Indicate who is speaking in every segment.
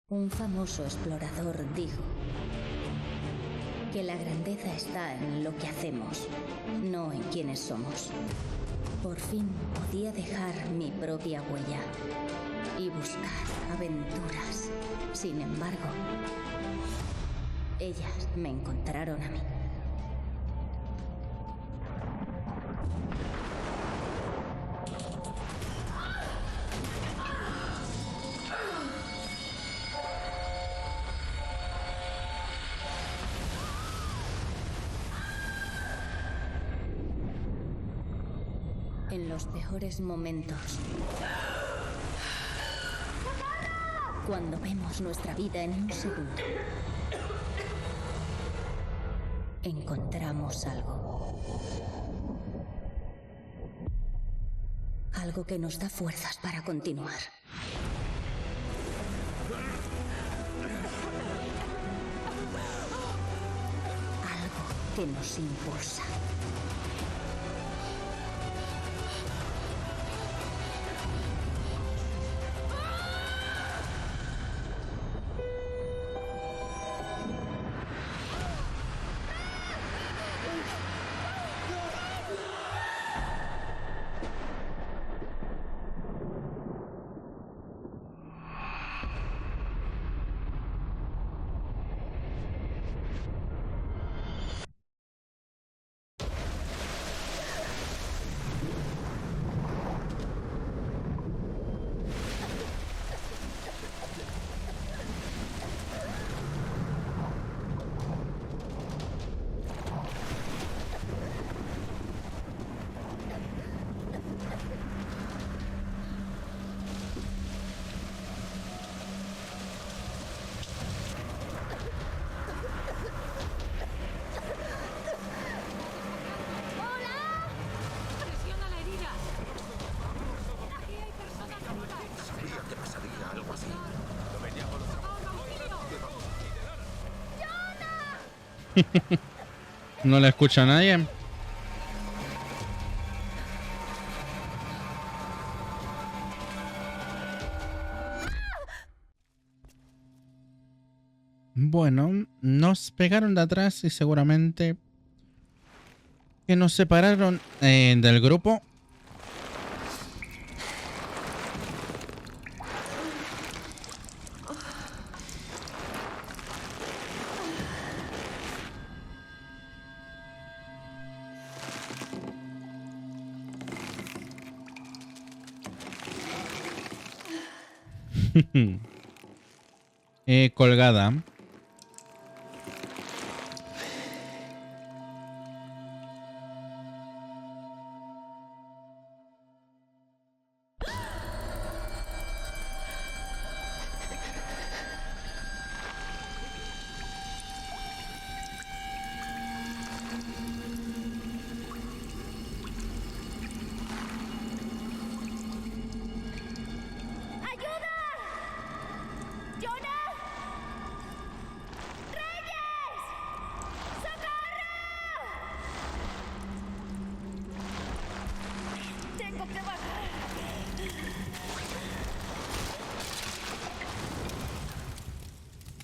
Speaker 1: Un famoso explorador dijo que la grandeza está en lo que hacemos, no en quiénes somos. Por fin podía dejar mi propia huella y buscar aventuras. Sin embargo, ellas me encontraron a mí. En los peores momentos, cuando vemos nuestra vida en un segundo, encontramos algo. Algo que nos da fuerzas para continuar. Algo que nos impulsa.
Speaker 2: No la escucha nadie. Bueno, nos pegaron de atrás y seguramente que nos separaron del grupo. Colgada.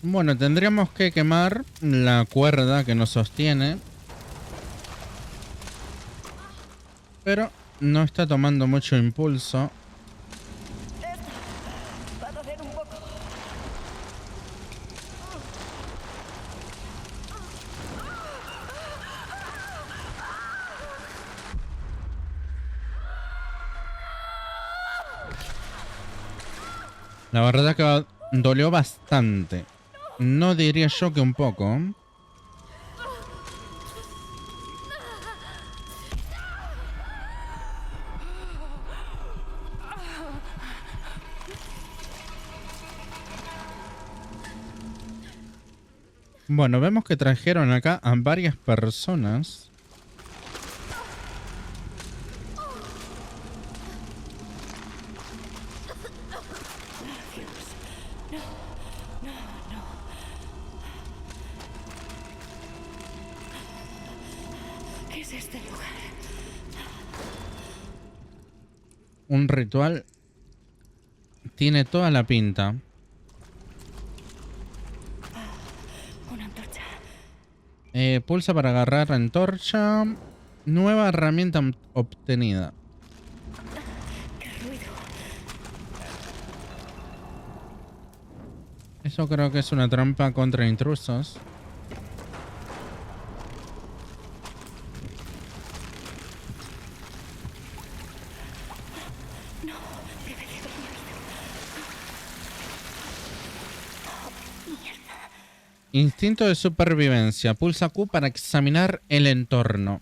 Speaker 2: Bueno, tendríamos que quemar la cuerda que nos sostiene. Pero no está tomando mucho impulso. La verdad que dolió bastante. No diría yo que un poco. Bueno, vemos que trajeron acá a varias personas. Un ritual tiene toda la pinta.
Speaker 3: Una antorcha.
Speaker 2: Pulsa para agarrar la antorcha. Nueva herramienta obtenida.
Speaker 3: ¡Qué ruido!
Speaker 2: Eso creo que es una trampa contra intrusos.
Speaker 3: No, debe de haberme oído. Oh, mierda.
Speaker 2: Instinto de supervivencia. Pulsa Q para examinar el entorno.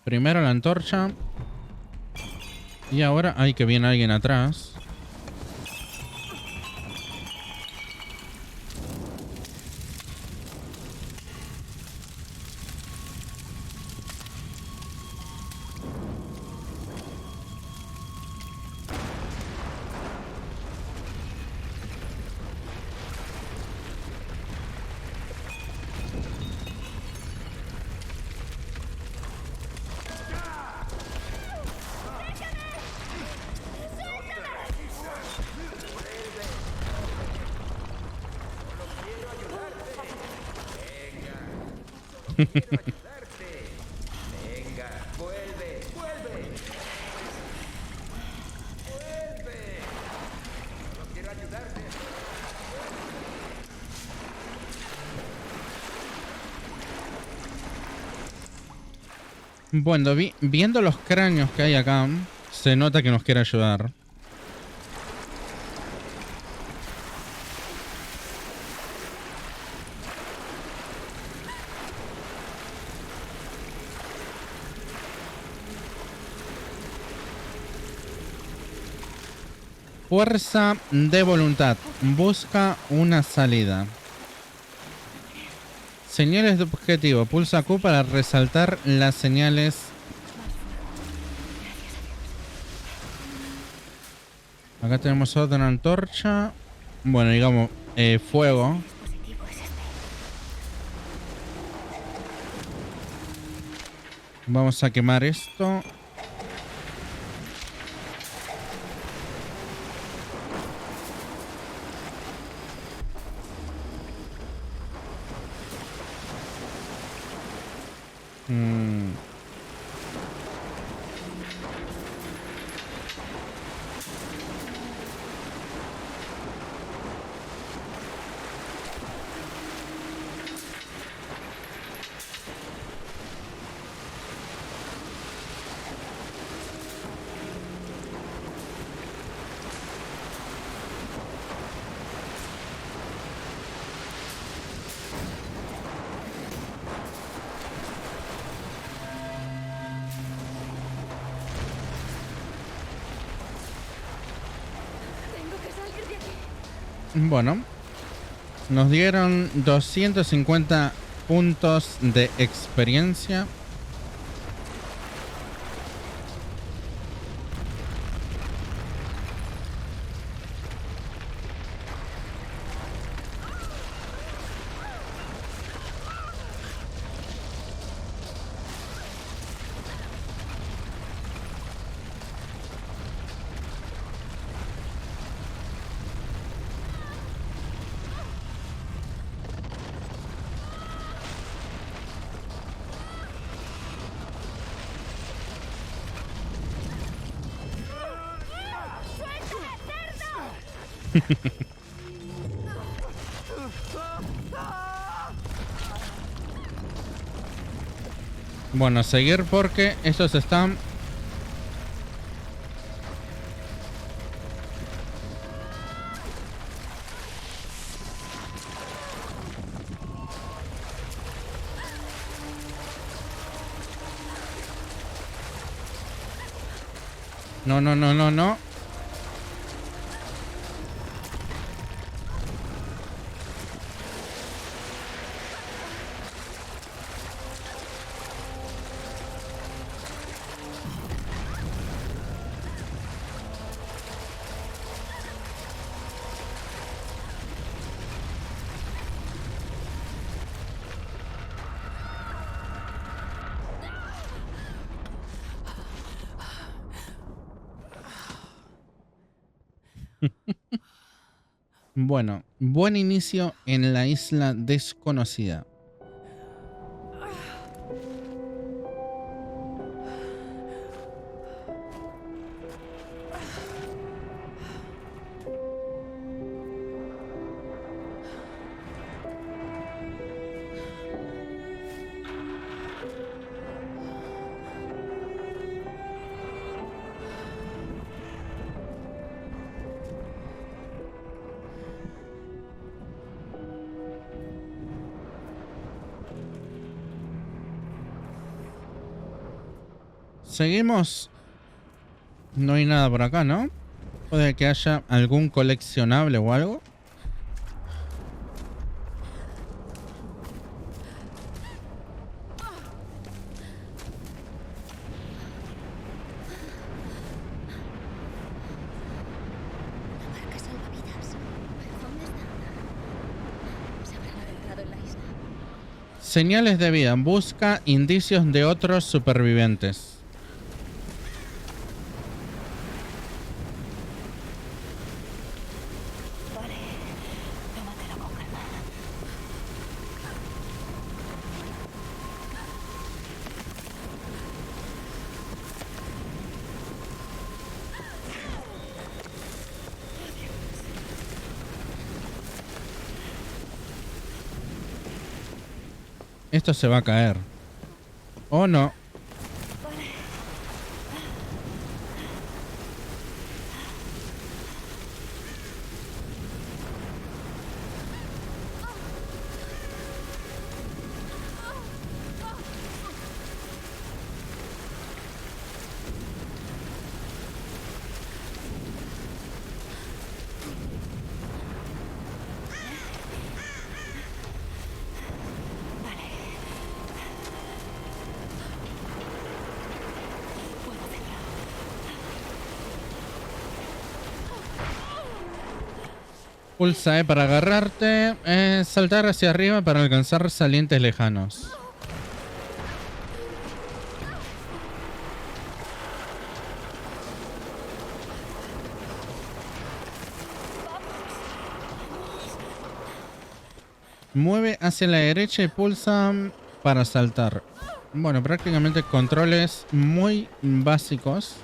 Speaker 2: Primero la antorcha. Y ahora... ¡Ay, que viene alguien atrás!
Speaker 4: Venga, vuelve, vuelve. Vuelve. No quiero ayudarte.
Speaker 2: Bueno, viendo los cráneos que hay acá, se nota que nos quiere ayudar. Fuerza de voluntad. Busca una salida. Señales de objetivo. Pulsa Q para resaltar las señales. Acá tenemos otra antorcha. Bueno, digamos, fuego.
Speaker 3: Dispositivo es este.
Speaker 2: Vamos a quemar esto.
Speaker 3: Tengo que salir de aquí.
Speaker 2: Bueno, nos dieron 250 puntos de experiencia. Bueno, seguir porque estos están... No, no, no, no, no. Bueno, buen inicio en la isla desconocida. Seguimos. No hay nada por acá, ¿no? Puede que haya algún coleccionable o algo.
Speaker 3: Barca salvavidas. ¿Pero dónde está? Se habrán adentrado en la isla.
Speaker 2: Señales de vida. Busca indicios de otros supervivientes.
Speaker 3: Vale. Tómatelo con calma.
Speaker 2: Esto se va a caer. ¿O no? Pulsa E para agarrarte. Saltar hacia arriba para alcanzar salientes lejanos. Mueve hacia la derecha y pulsa para saltar. Bueno, prácticamente controles muy básicos.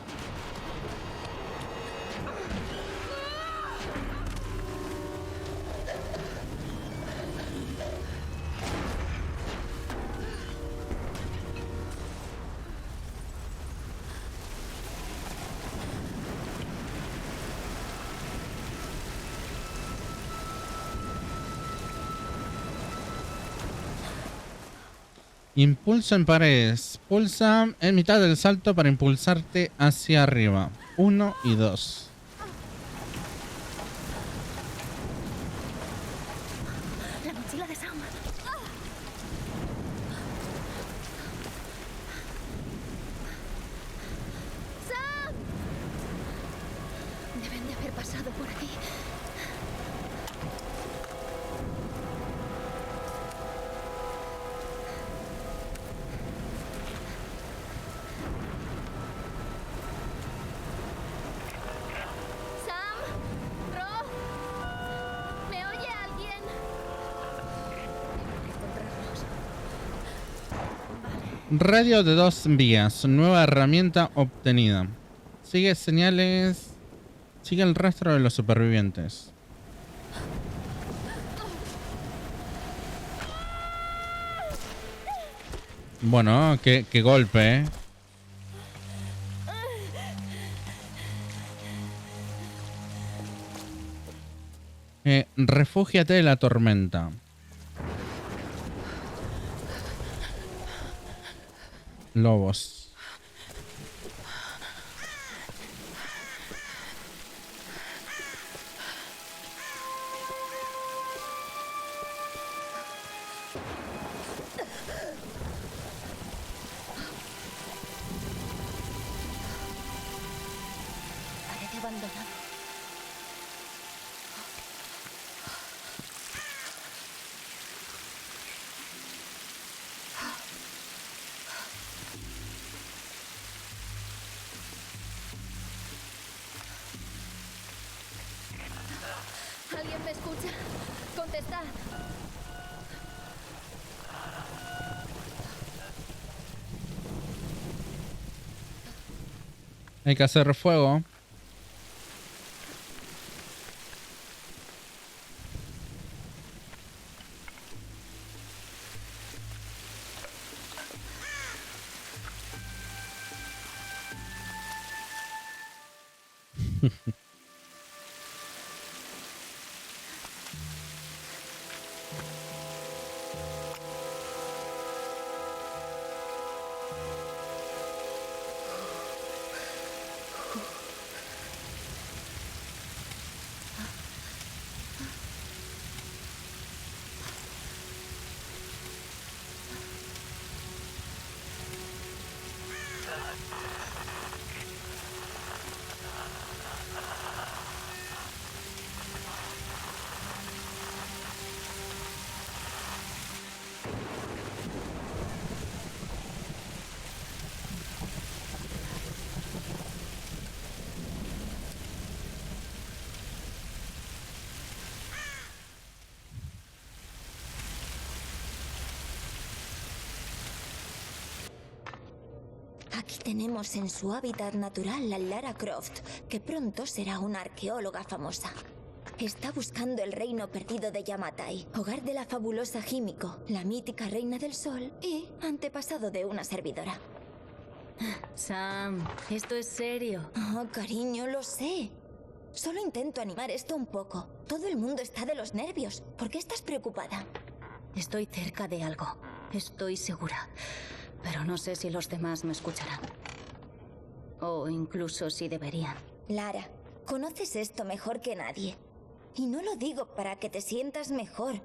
Speaker 2: Impulso en paredes. Pulsa en mitad del salto para impulsarte hacia arriba. 1 y 2.
Speaker 3: La mochila de Sam. ¡Sam! Deben de haber pasado por aquí. ¡Sam! ¡Ro! ¿Me oye alguien? Encontrarlos.
Speaker 2: Radio de 2 vías. Nueva herramienta obtenida. Sigue señales. Sigue el rastro de los supervivientes. Bueno, qué golpe, ¿eh? Refúgiate de la tormenta. Lobos.
Speaker 3: Parece abandonado. ¿Dónde está?
Speaker 2: Hay que hacer fuego.
Speaker 3: Aquí tenemos en su hábitat natural a Lara Croft, que pronto será una arqueóloga famosa. Está buscando el reino perdido de Yamatai, hogar de la fabulosa Himiko, la mítica reina del sol y antepasado de una servidora.
Speaker 1: Sam, esto es serio.
Speaker 3: Oh, cariño, lo sé. Solo intento animar esto un poco. Todo el mundo está de los nervios. ¿Por qué estás preocupada?
Speaker 1: Estoy cerca de algo. Estoy segura. Pero no sé si los demás me escucharán. O incluso si deberían.
Speaker 3: Lara, conoces esto mejor que nadie. Y no lo digo para que te sientas mejor.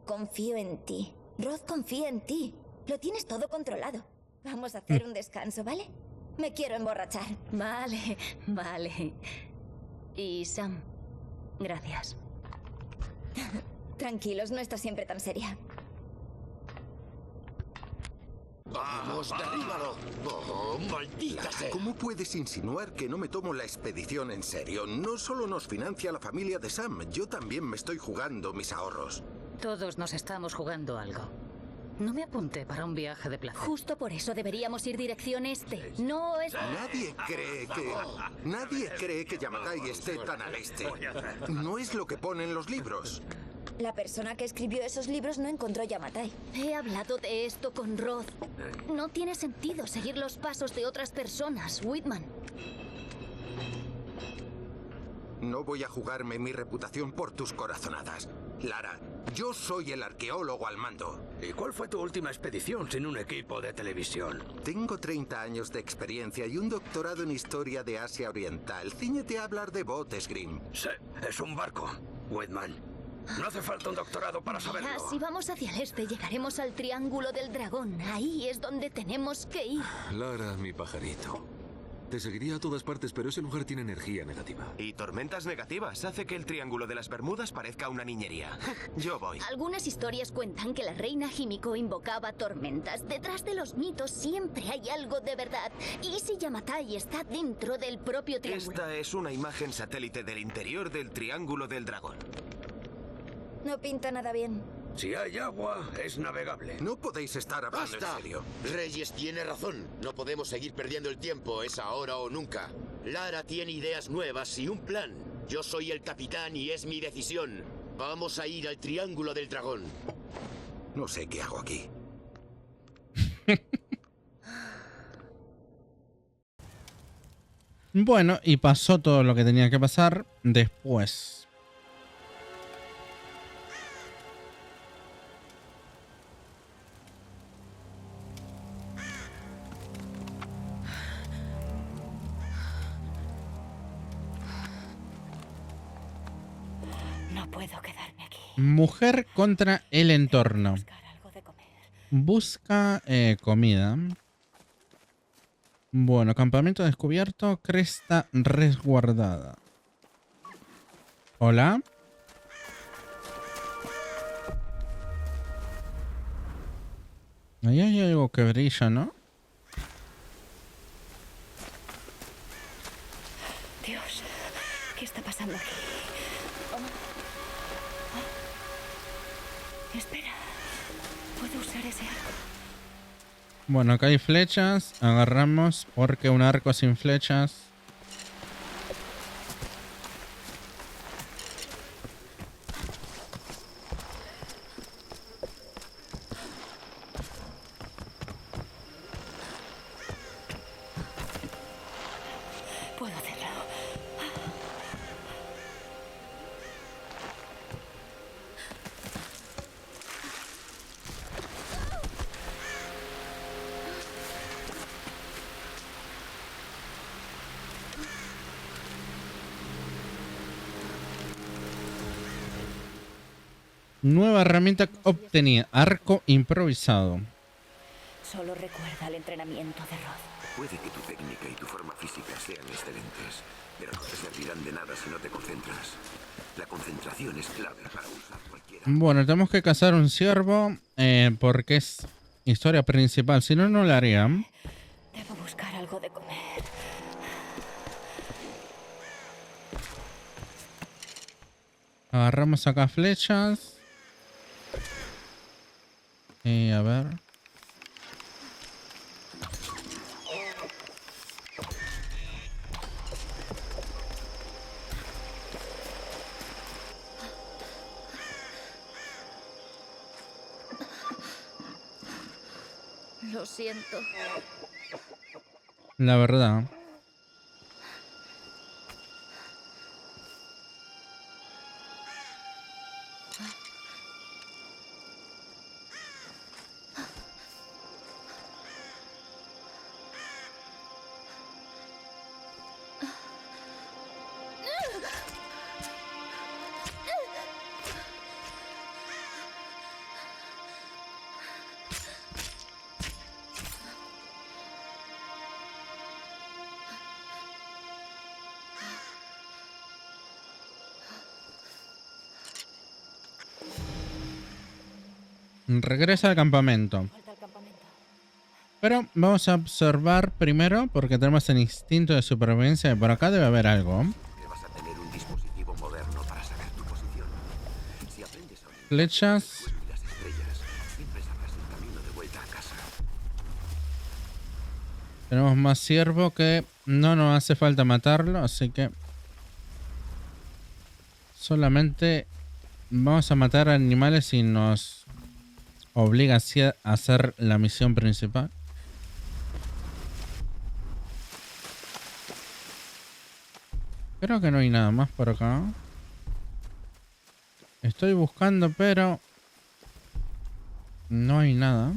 Speaker 3: Confío en ti. Roth confía en ti. Lo tienes todo controlado. Vamos a hacer un descanso, ¿vale? Me quiero emborrachar.
Speaker 1: Vale, vale. Y Sam, gracias.
Speaker 3: Tranquilos, no está siempre tan seria.
Speaker 5: ¡Vamos, derríbalo! ¡Oh, maldita sea!
Speaker 6: ¿Cómo puedes insinuar que no me tomo la expedición en serio? No solo nos financia la familia de Sam, yo también me estoy jugando mis ahorros.
Speaker 7: Todos nos estamos jugando algo. No me apunté para un viaje de placer.
Speaker 1: Justo por eso deberíamos ir dirección este. No es...
Speaker 6: Nadie cree que Yamatai esté tan al este. No es lo que pone en los libros.
Speaker 3: La persona que escribió esos libros no encontró Yamatai.
Speaker 1: He hablado de esto con Roth. No tiene sentido seguir los pasos de otras personas, Whitman.
Speaker 6: No voy a jugarme mi reputación por tus corazonadas. Lara, yo soy el arqueólogo al mando.
Speaker 5: ¿Y cuál fue tu última expedición sin un equipo de televisión?
Speaker 6: Tengo 30 años de experiencia y un doctorado en historia de Asia Oriental. Cíñete a hablar de botes, Grimm.
Speaker 5: Sí, es un barco, Whitman. No hace falta un doctorado para saberlo.
Speaker 1: Si vamos hacia el este, llegaremos al Triángulo del Dragón. Ahí es donde tenemos que ir.
Speaker 8: Lara, mi pajarito. Te seguiría a todas partes, pero ese lugar tiene energía negativa.
Speaker 9: Y tormentas negativas hace que el Triángulo de las Bermudas parezca una niñería. Yo voy.
Speaker 1: Algunas historias cuentan que la reina Himiko invocaba tormentas. Detrás de los mitos siempre hay algo de verdad. ¿Y si Yamatai está dentro del propio triángulo?
Speaker 9: Esta es una imagen satélite del interior del Triángulo del Dragón.
Speaker 3: No pinta nada bien.
Speaker 5: Si hay agua, es navegable.
Speaker 6: No podéis estar hablando
Speaker 5: ¡Basta!
Speaker 6: en serio.
Speaker 5: Reyes tiene razón. No podemos seguir perdiendo el tiempo. Es ahora o nunca. Lara tiene ideas nuevas y un plan. Yo soy el capitán y es mi decisión. Vamos a ir al Triángulo del Dragón.
Speaker 6: No sé qué hago aquí.
Speaker 2: Bueno, y pasó todo lo que tenía que pasar después.
Speaker 3: No puedo quedarme aquí.
Speaker 2: Mujer contra el entorno.
Speaker 3: Buscar algo de comer.
Speaker 2: Busca comida. Bueno, campamento descubierto, cresta resguardada. Hola. Ahí hay algo que brilla, ¿no?
Speaker 3: Dios, ¿qué está pasando aquí?
Speaker 10: Espera. Puedo usar ese arco.
Speaker 2: Bueno, acá hay flechas. Agarramos porque un arco sin flechas.
Speaker 10: Puedo hacerlo.
Speaker 2: Nueva herramienta obtenida. Arco improvisado.
Speaker 10: Solo recuerda el entrenamiento de Roth.
Speaker 9: Puede que tu técnica y tu forma física sean excelentes, pero no te servirán de nada si no te concentras. La concentración es clave para usar cualquiera.
Speaker 2: Bueno, tenemos que cazar un ciervo porque es historia principal. Si no, no la haría.
Speaker 10: Debo buscar algo de comer.
Speaker 2: Agarramos acá flechas. A ver.
Speaker 1: Lo siento.
Speaker 2: La verdad. Regresa al campamento. Pero vamos a observar primero, porque tenemos el instinto de supervivencia, y por acá debe haber algo.
Speaker 9: Que vas a tener un dispositivo moderno para saber tu posición. Si aprendes a orientar
Speaker 2: Flechas.
Speaker 9: el cielo y las estrellas, siempre sabrás el camino de vuelta a casa.
Speaker 2: Tenemos más ciervo que no nos hace falta matarlo, así que solamente vamos a matar animales si nos obliga a hacer la misión principal. Creo que no hay nada más por acá. Estoy buscando, pero no hay nada.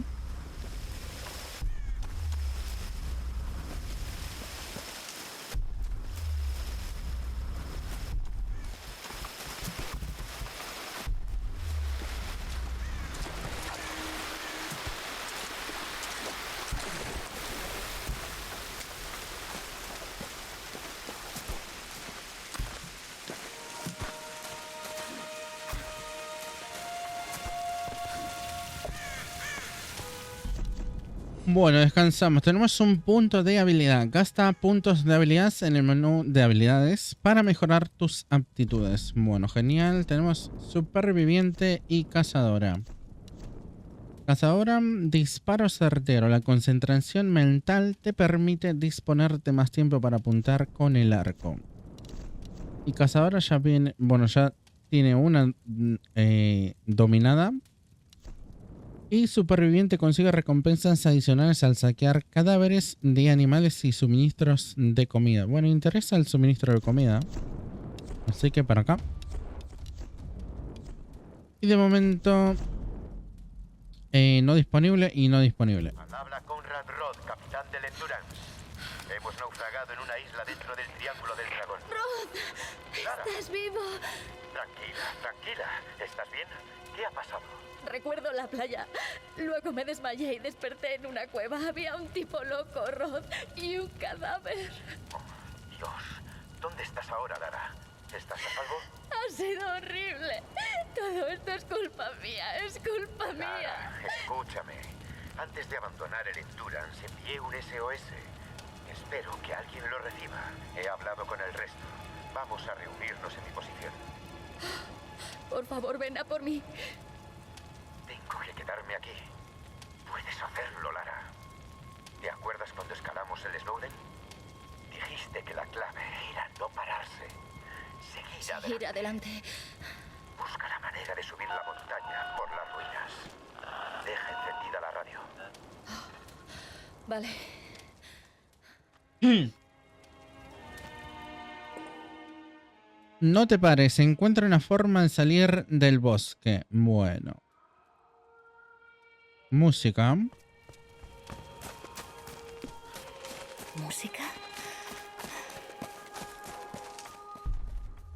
Speaker 2: Bueno, descansamos. Tenemos un punto de habilidad. Gasta puntos de habilidad en el menú de habilidades para mejorar tus aptitudes. Bueno, genial. Tenemos superviviente y cazadora. Cazadora, disparo certero. La concentración mental te permite disponerte más tiempo para apuntar con el arco. Y cazadora ya viene... Bueno, ya tiene una dominada. Y superviviente consigue recompensas adicionales al saquear cadáveres de animales y suministros de comida. Bueno, interesa el suministro de comida. Así que para acá. Y de momento... no disponible y no disponible.
Speaker 11: Habla Conrad Roth, capitán del Endurance. Hemos naufragado en una isla dentro del Triángulo del Dragón.
Speaker 10: ¡Roth! ¿Estás vivo?
Speaker 11: Tranquila, tranquila. ¿Estás bien? ¿Qué ha pasado?
Speaker 10: Recuerdo la playa. Luego me desmayé y desperté en una cueva. Había un tipo loco, Roth, y un cadáver.
Speaker 11: Oh, Dios. ¿Dónde estás ahora, Lara? ¿Estás a salvo?
Speaker 10: Ha sido horrible. Todo esto es culpa mía. Es culpa mía.
Speaker 11: Lara, escúchame. Antes de abandonar el Endurance, envié un SOS. Espero que alguien lo reciba. He hablado con el resto. Vamos a reunirnos en mi posición.
Speaker 10: Por favor, ven a por mí.
Speaker 11: tengo que quedarme aquí. Puedes hacerlo, Lara. ¿Te acuerdas cuando escalamos el Snowden? Dijiste que la clave era no pararse. Seguir adelante.
Speaker 10: Ir adelante.
Speaker 11: Busca la manera de subir la montaña por las ruinas. Deja encendida la radio.
Speaker 10: Vale.
Speaker 2: No te pares, encuentra una forma de salir del bosque. Bueno. Música.
Speaker 3: ¿Música?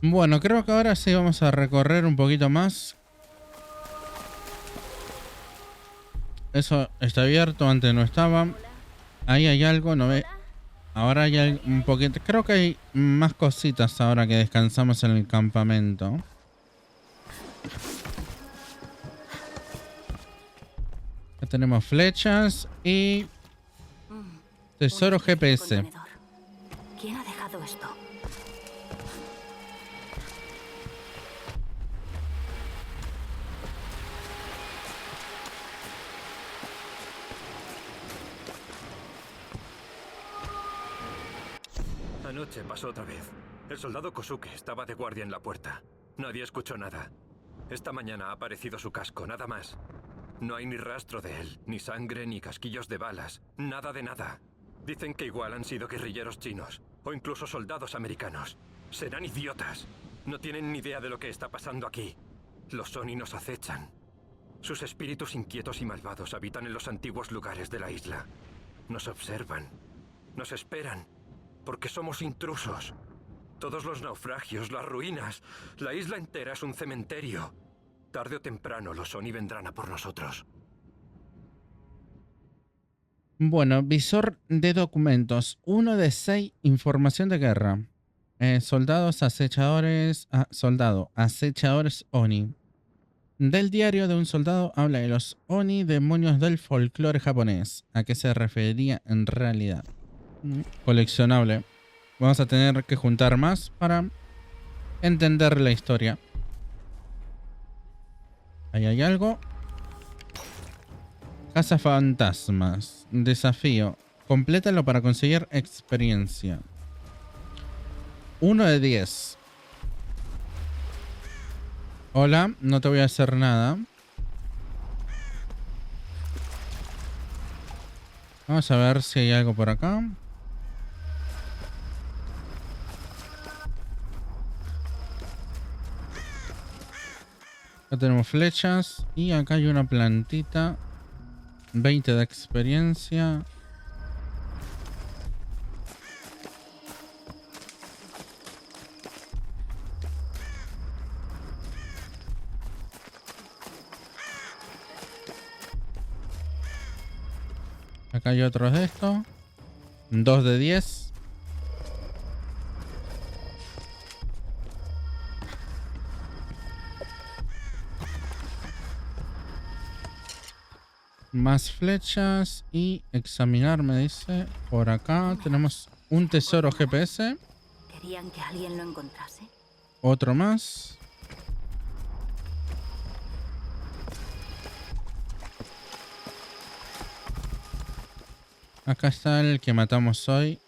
Speaker 2: Bueno, creo que ahora sí vamos a recorrer un poquito más. Eso está abierto, antes no estaba. Ahí hay algo, no ve. Ahora hay un poquito. Creo que hay más cositas ahora que descansamos en el campamento. Ya tenemos flechas y tesoro GPS.
Speaker 3: ¿Quién ha dejado esto?
Speaker 12: Anoche pasó otra vez. El soldado Kosuke estaba de guardia en la puerta. Nadie escuchó nada. Esta mañana ha aparecido su casco, nada más. No hay ni rastro de él, ni sangre, ni casquillos de balas. Nada de nada. Dicen que igual han sido guerrilleros chinos, o incluso soldados americanos. Serán idiotas. No tienen ni idea de lo que está pasando aquí. Los Oni nos acechan. Sus espíritus inquietos y malvados habitan en los antiguos lugares de la isla. Nos observan. Nos esperan. Porque somos intrusos. Todos los naufragios, las ruinas, la isla entera es un cementerio. Tarde o temprano los Oni vendrán a por nosotros.
Speaker 2: Bueno, visor de documentos. 1 de 6, información de guerra. Soldados acechadores... soldado, acechadores Oni. Del diario de un soldado habla de los Oni, demonios del folclore japonés. ¿A qué se referiría en realidad? Coleccionable. Vamos a tener que juntar más para entender la historia. Ahí hay algo. Casa fantasmas. Desafío. Complétalo para conseguir experiencia. 1 de 10. Hola, no te voy a hacer nada. Vamos a ver si hay algo por acá. Acá tenemos flechas y acá hay una plantita. 20 de experiencia. Acá hay otros de estos. 2 de 10. Más flechas y examinar, me dice. Por acá tenemos un tesoro GPS.
Speaker 3: ¿Querían que alguien lo encontrase?
Speaker 2: Otro más. Acá está el que matamos hoy.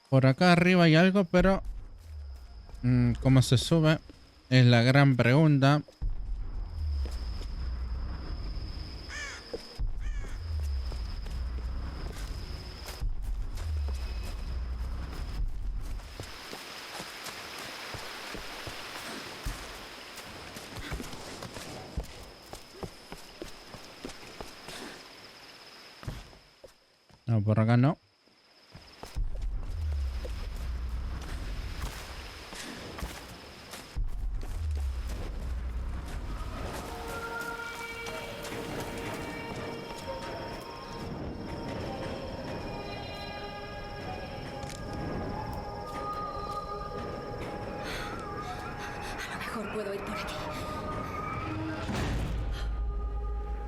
Speaker 2: Por acá arriba hay algo, pero ¿cómo se sube? Es la gran pregunta. No, por acá no.
Speaker 10: A lo mejor puedo ir por aquí.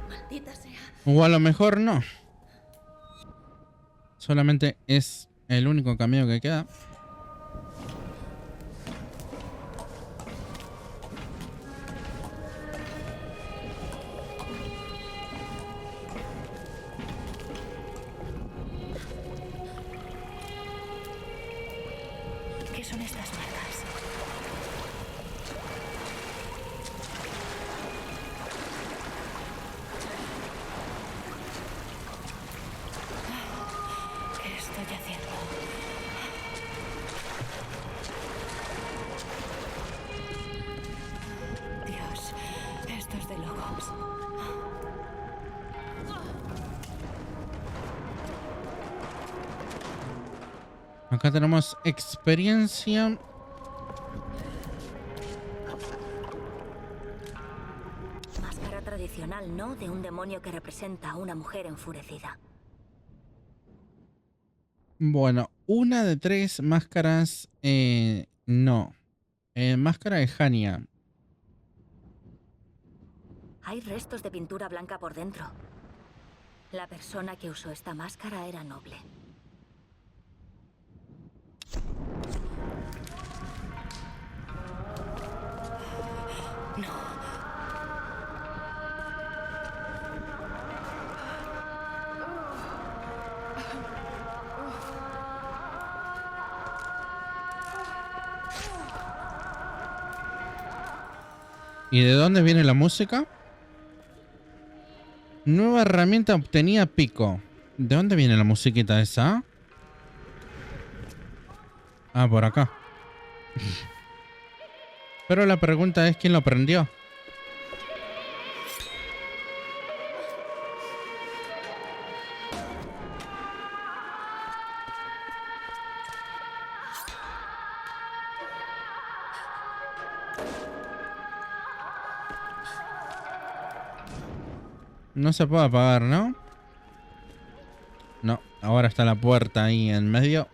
Speaker 10: Maldita sea.
Speaker 2: O a lo mejor no. Solamente es el único camino que queda.
Speaker 3: ¿Qué son estas marcas? ¿Qué estoy haciendo? Dios, esto es de locos.
Speaker 2: Acá tenemos experiencia.
Speaker 3: Máscara tradicional, ¿no? De un demonio que representa a una mujer enfurecida.
Speaker 2: Bueno, una de 3 máscaras. No. Máscara de Hania.
Speaker 3: Hay restos de pintura blanca por dentro. La persona que usó esta máscara era noble. No.
Speaker 2: ¿Y de dónde viene la música? Nueva herramienta obtenida, pico. ¿De dónde viene la musiquita esa? Ah, por acá. Pero la pregunta es, ¿quién lo prendió? No se puede apagar, ¿no? No, ahora está la puerta ahí en medio.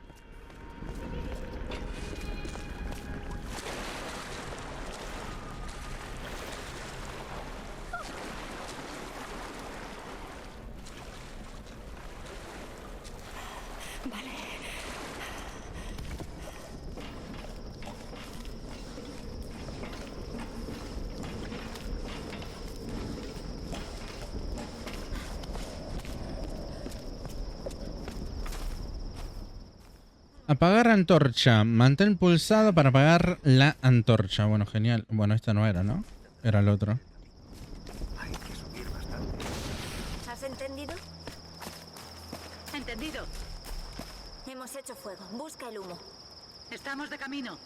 Speaker 2: Apagar antorcha. Mantén pulsado para apagar la antorcha. Bueno, genial. Bueno, esta no era, ¿no? Era el otro.
Speaker 11: Hay que subir bastante.
Speaker 3: ¿Has entendido?
Speaker 7: Entendido.
Speaker 3: Hemos hecho fuego. Busca el humo.
Speaker 7: Estamos de camino.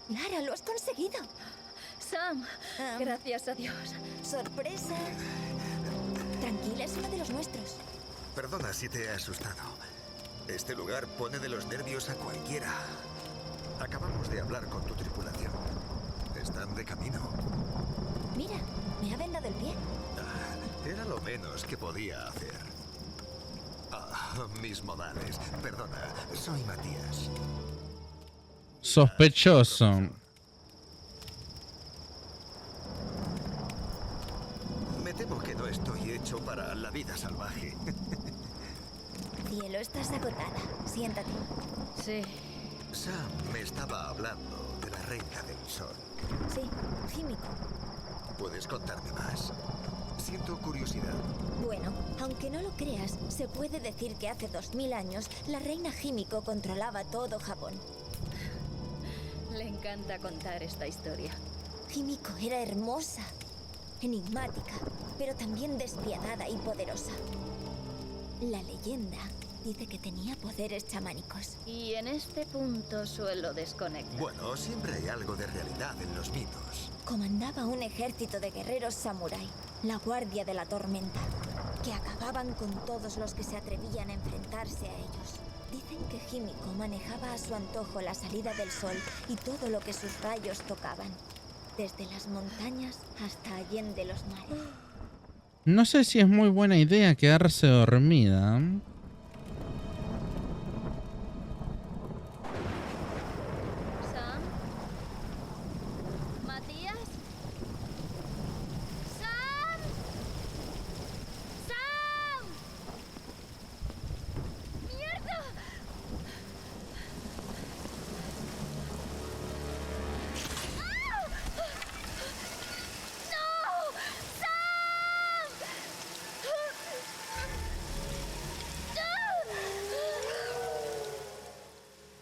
Speaker 3: Lara, lo has conseguido.
Speaker 10: Sam, gracias a Dios.
Speaker 3: Sorpresa. Tranquila, es uno de los nuestros.
Speaker 13: Perdona si te he asustado. Este lugar pone de los nervios a cualquiera. Acabamos de hablar con tu tripulación. Están de camino.
Speaker 3: Mira, me ha vendado el pie.
Speaker 13: Era lo menos que podía hacer. Mis modales. Perdona, soy Matías.
Speaker 2: Sospechoso.
Speaker 13: Me temo que no estoy hecho para la vida salvaje.
Speaker 3: Cielo, estás agotada. Siéntate.
Speaker 10: Sí.
Speaker 13: Sam me estaba hablando de la Reina del Sol.
Speaker 3: Sí, Himiko.
Speaker 13: ¿Puedes contarme más? Siento curiosidad.
Speaker 3: Bueno, aunque no lo creas, se puede decir que hace 2000 años la reina Himiko controlaba todo Japón.
Speaker 10: Le encanta contar esta historia.
Speaker 3: Himiko era hermosa, enigmática, pero también despiadada y poderosa. La leyenda dice que tenía poderes chamánicos.
Speaker 10: Y en este punto suelo desconectar.
Speaker 13: Bueno, siempre hay algo de realidad en los mitos.
Speaker 3: Comandaba un ejército de guerreros samurái, la Guardia de la Tormenta, que acababan con todos los que se atrevían a enfrentarse a ellos. Dicen que Himiko manejaba a su antojo la salida del sol y todo lo que sus rayos tocaban, desde las montañas hasta allende los mares.
Speaker 2: No sé si es muy buena idea quedarse dormida.
Speaker 10: Sam. Matías.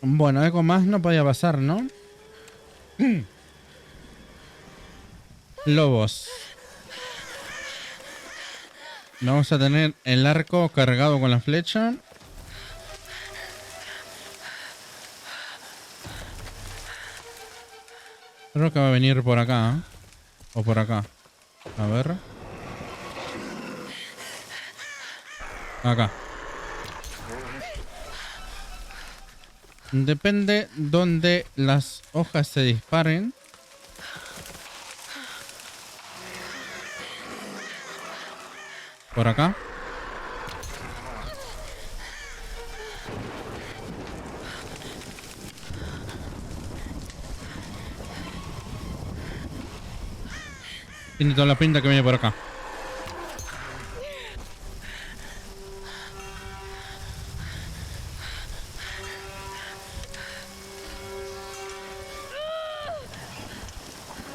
Speaker 2: Bueno, algo más no podía pasar, ¿no? Lobos. Vamos a tener el arco cargado con la flecha. Creo que va a venir por acá, ¿eh? O por acá. A ver. Acá. Depende donde las hojas se disparen. Por acá. Tiene toda la pinta que viene por acá.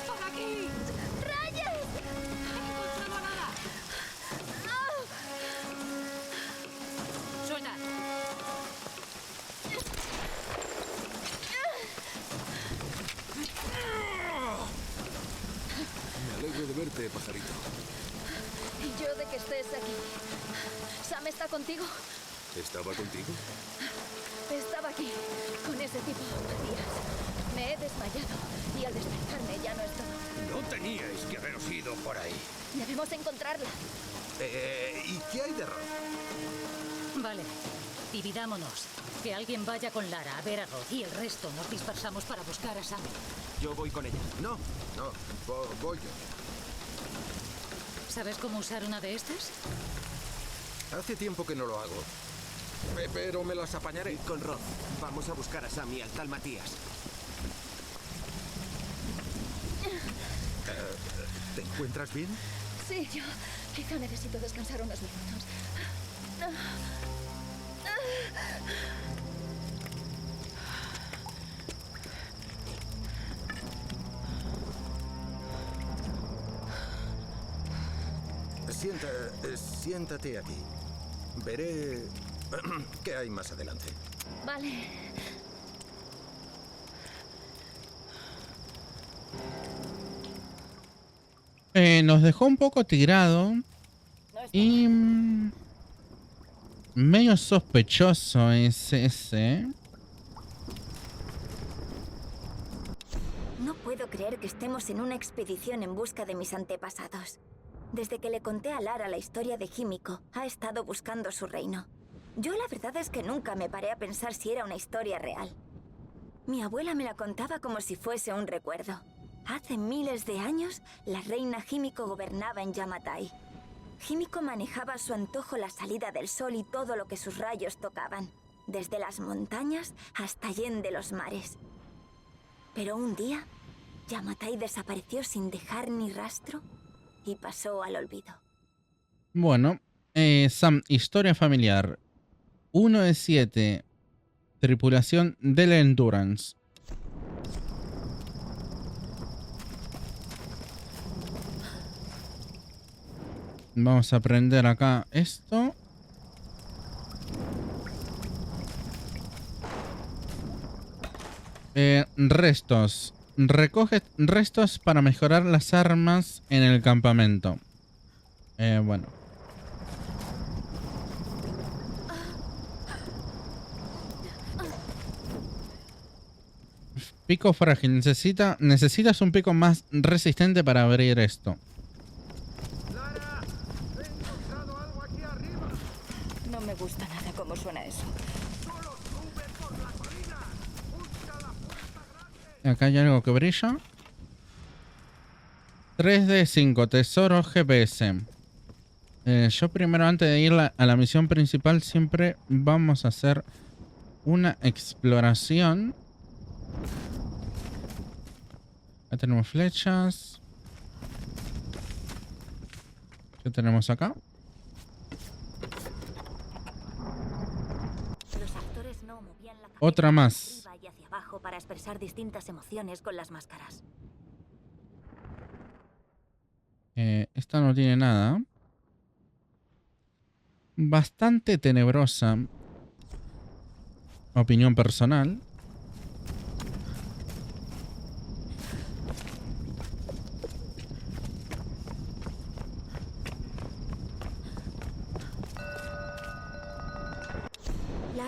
Speaker 10: ¡Por aquí! ¡Rayos! ¡No consigo nada! ¡Suelta!
Speaker 8: Me alegro de verte, pajarito.
Speaker 10: Y yo de que estés aquí. ¿Sam está contigo?
Speaker 8: ¿Estaba contigo?
Speaker 10: Estaba aquí, con ese tipo, Matías. Me he desmayado y al despertarme ya no estaba.
Speaker 13: No teníais que haberos ido por ahí.
Speaker 10: Debemos encontrarla.
Speaker 13: ¿Y qué hay de Roth?
Speaker 7: Vale, dividámonos. Que alguien vaya con Lara a ver a Roth y el resto nos dispersamos para buscar a Sam.
Speaker 13: Yo voy con ella. No, voy yo.
Speaker 7: ¿Sabes cómo usar una de estas?
Speaker 13: Hace tiempo que no lo hago. Pero me las apañaré.
Speaker 14: Con Roth. Vamos a buscar a Sam y al tal Matías.
Speaker 13: ¿Te encuentras bien?
Speaker 10: Sí, yo quizá necesito descansar unos minutos.
Speaker 6: Siéntate aquí. Veré qué hay más adelante.
Speaker 10: Vale.
Speaker 2: Nos dejó un poco tirado y medio sospechoso es ese.
Speaker 3: No puedo creer que estemos en una expedición en busca de mis antepasados. Desde que le conté a Lara la historia de Himiko, ha estado buscando su reino. Yo la verdad es que nunca me paré a pensar si era una historia real. Mi abuela me la contaba como si fuese un recuerdo. Hace miles de años, la reina Himiko gobernaba en Yamatai. Himiko manejaba a su antojo la salida del sol y todo lo que sus rayos tocaban, desde las montañas hasta allende los mares. Pero un día, Yamatai desapareció sin dejar ni rastro y pasó al olvido.
Speaker 2: Bueno, Sam, historia familiar. 1 de 7. Tripulación del Endurance. Vamos a aprender acá esto. Restos. Recoge restos para mejorar las armas en el campamento. Bueno. Pico frágil. Necesitas un pico más resistente para abrir esto.
Speaker 10: No me gusta nada cómo suena eso.
Speaker 2: Acá hay algo que brilla. 3 de 5. Tesoro GPS. Yo primero, antes de ir a la misión principal, siempre vamos a hacer una exploración. Ya tenemos flechas. ¿Qué tenemos acá?
Speaker 3: Los actores no movían la cabeza
Speaker 2: Otra más.
Speaker 3: arriba y hacia abajo para expresar distintas emociones con las máscaras.
Speaker 2: Esta no tiene nada. Bastante tenebrosa. Opinión personal.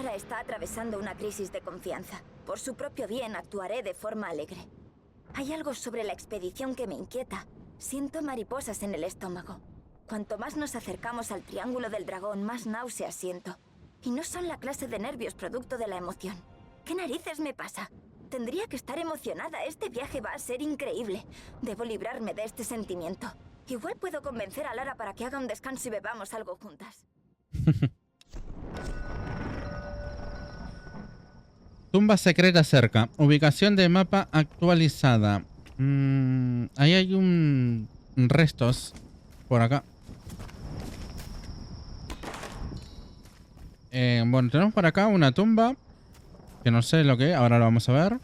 Speaker 3: Lara está atravesando una crisis de confianza. Por su propio bien actuaré de forma alegre. Hay algo sobre la expedición que me inquieta. Siento mariposas en el estómago. Cuanto más nos acercamos al Triángulo del Dragón, más náuseas siento. Y no son la clase de nervios producto de la emoción. ¿Qué narices me pasa? Tendría que estar emocionada. Este viaje va a ser increíble. Debo librarme de este sentimiento. Igual puedo convencer a Lara para que haga un descanso y bebamos algo juntas.
Speaker 2: Tumba secreta cerca. Ubicación de mapa actualizada. Ahí hay un restos por acá. Bueno, tenemos por acá una tumba que no sé lo que es, ahora lo vamos a ver.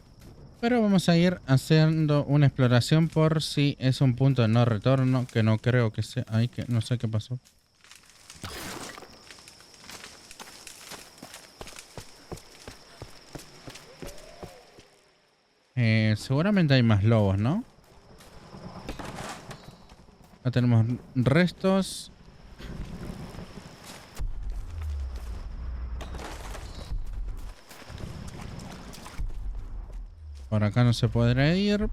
Speaker 2: Pero vamos a ir haciendo una exploración por si es un punto de no retorno, que no creo que sea. Ahí que no sé qué pasó. Seguramente hay más lobos, ¿no? Acá tenemos restos. Por acá no se podrá ir.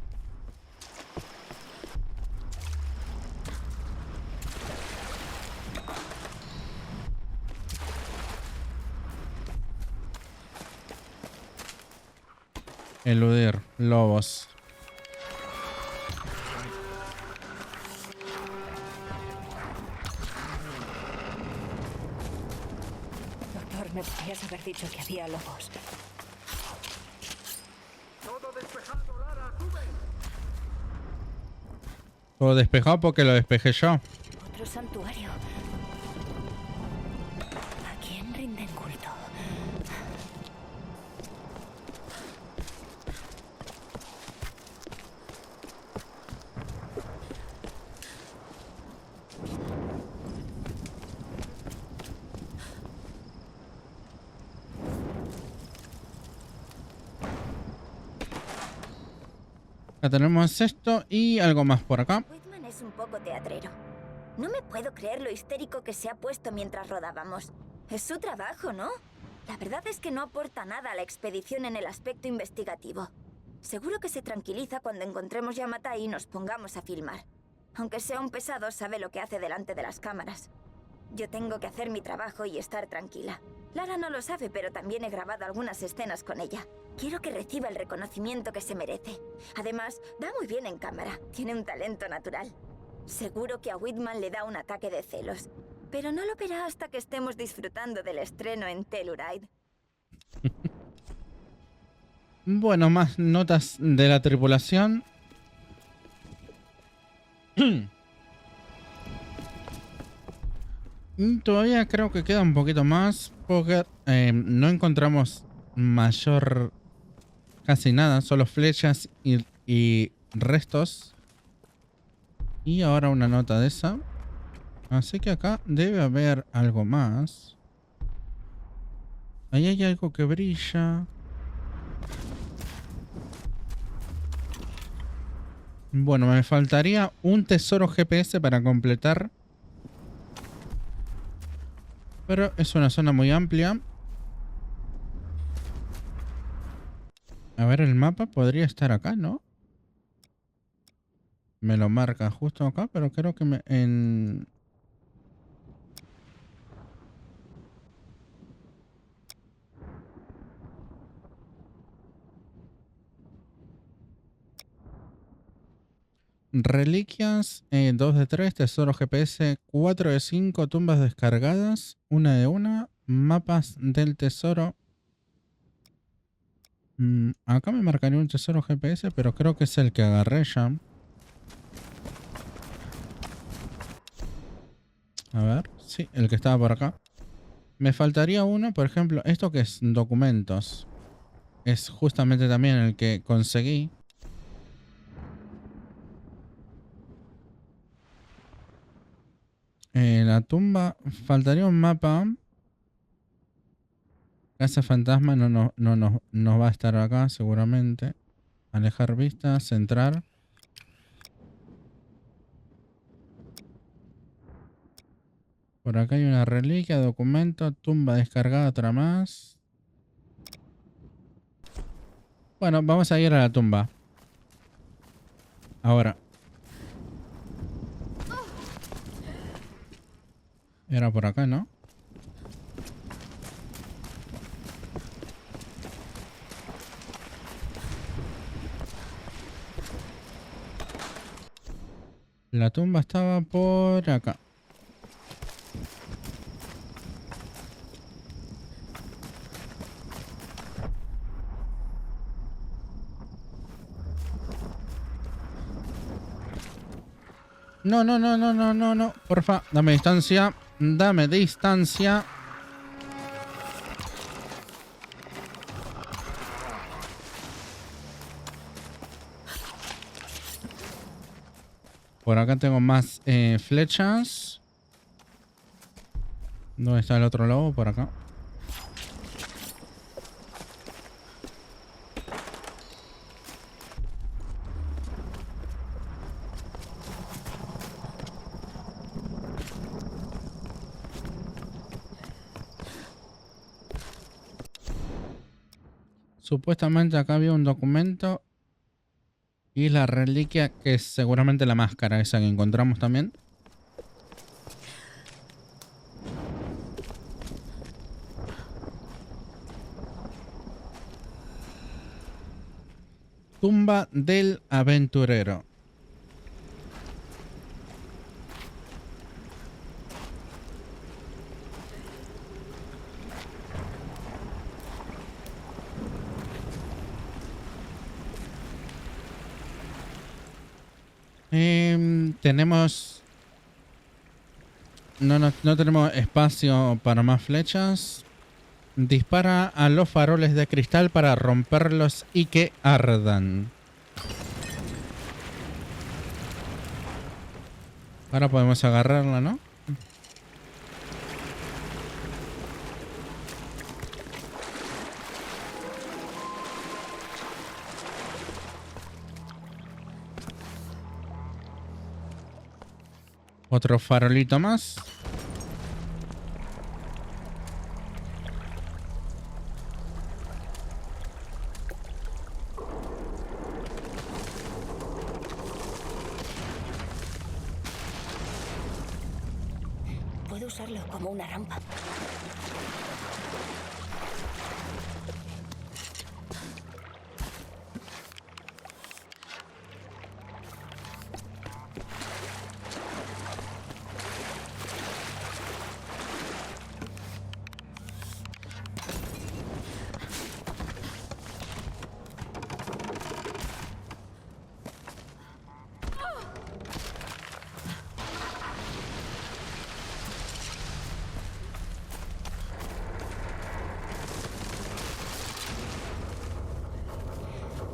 Speaker 2: Eludir lobos.
Speaker 10: Doctor, me podrías haber dicho que había lobos.
Speaker 4: Todo despejado, Lara, sube.
Speaker 2: Todo despejado porque lo despejé yo.
Speaker 10: Otro santuario. ¿A quién rinden culto?
Speaker 2: Acá tenemos esto y algo más por acá.
Speaker 3: Whitman es un poco teatrero. No me puedo creer lo histérico que se ha puesto mientras rodábamos. Es su trabajo, ¿no? La verdad es que no aporta nada a la expedición en el aspecto investigativo. Seguro que se tranquiliza cuando encontremos Yamatai y nos pongamos a filmar. Aunque sea un pesado, sabe lo que hace delante de las cámaras. Yo tengo que hacer mi trabajo y estar tranquila. Lara no lo sabe, pero también he grabado algunas escenas con ella. Quiero que reciba el reconocimiento que se merece. Además, va muy bien en cámara. Tiene un talento natural. Seguro que a Whitman le da un ataque de celos. Pero no lo verá hasta que estemos disfrutando del estreno en Telluride.
Speaker 2: Bueno, más notas de la tripulación. Todavía creo que queda un poquito más porque no encontramos mayor casi nada, solo flechas y restos. Y ahora una nota de esa. Así que acá debe haber algo más. Ahí hay algo que brilla. Bueno, me faltaría un tesoro GPS para completar. Pero es una zona muy amplia. A ver, el mapa podría estar acá, ¿no? Me lo marca justo acá, pero creo que en... Reliquias, 2 de 3, tesoro GPS, 4 de 5, tumbas descargadas, 1 de 1, mapas del tesoro. Acá me marcaría un tesoro GPS, pero creo que es el que agarré ya. A ver, sí, el que estaba por acá. Me faltaría uno, por ejemplo, esto que es documentos. Es justamente también el que conseguí. La tumba, faltaría un mapa. Casa fantasma no va a estar acá seguramente. Alejar vista, centrar. Por acá hay una reliquia, documento, tumba descargada, otra más. Bueno, vamos a ir a la tumba. Ahora. Era por acá, ¿no? La tumba estaba por acá. No, no, no, no, no, no, no. Porfa, dame distancia. Dame distancia. Por acá tengo más flechas. ¿Dónde está el otro lobo? Por acá. Supuestamente acá había un documento. Y la reliquia, que es seguramente la máscara esa que encontramos también. Tumba del aventurero. Tenemos... No tenemos espacio para más flechas. Dispara a los faroles de cristal para romperlos y que ardan. Ahora podemos agarrarla, ¿no? Otro farolito más.
Speaker 3: Puedo usarlo como una rampa.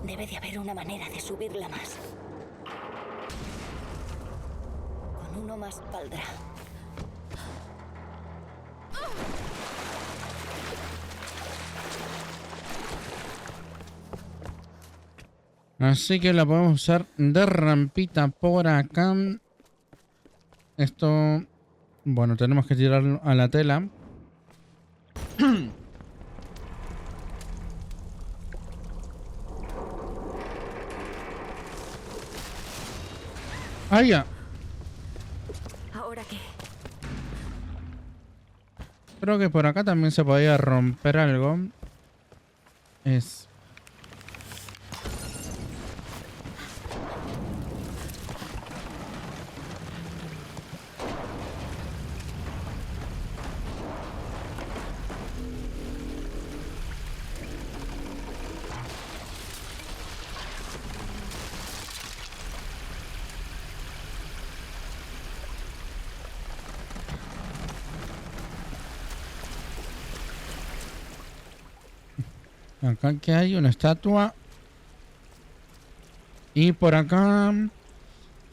Speaker 3: Debe de haber una manera de subirla más. Con uno más valdrá.
Speaker 2: Así que la podemos usar de rampita por acá. Esto... Bueno, tenemos que tirarlo a la tela. ¡Ah, ya!
Speaker 3: ¿Ahora qué?
Speaker 2: Creo que por acá también se podía romper algo. Es... Acá que hay una estatua. Y por acá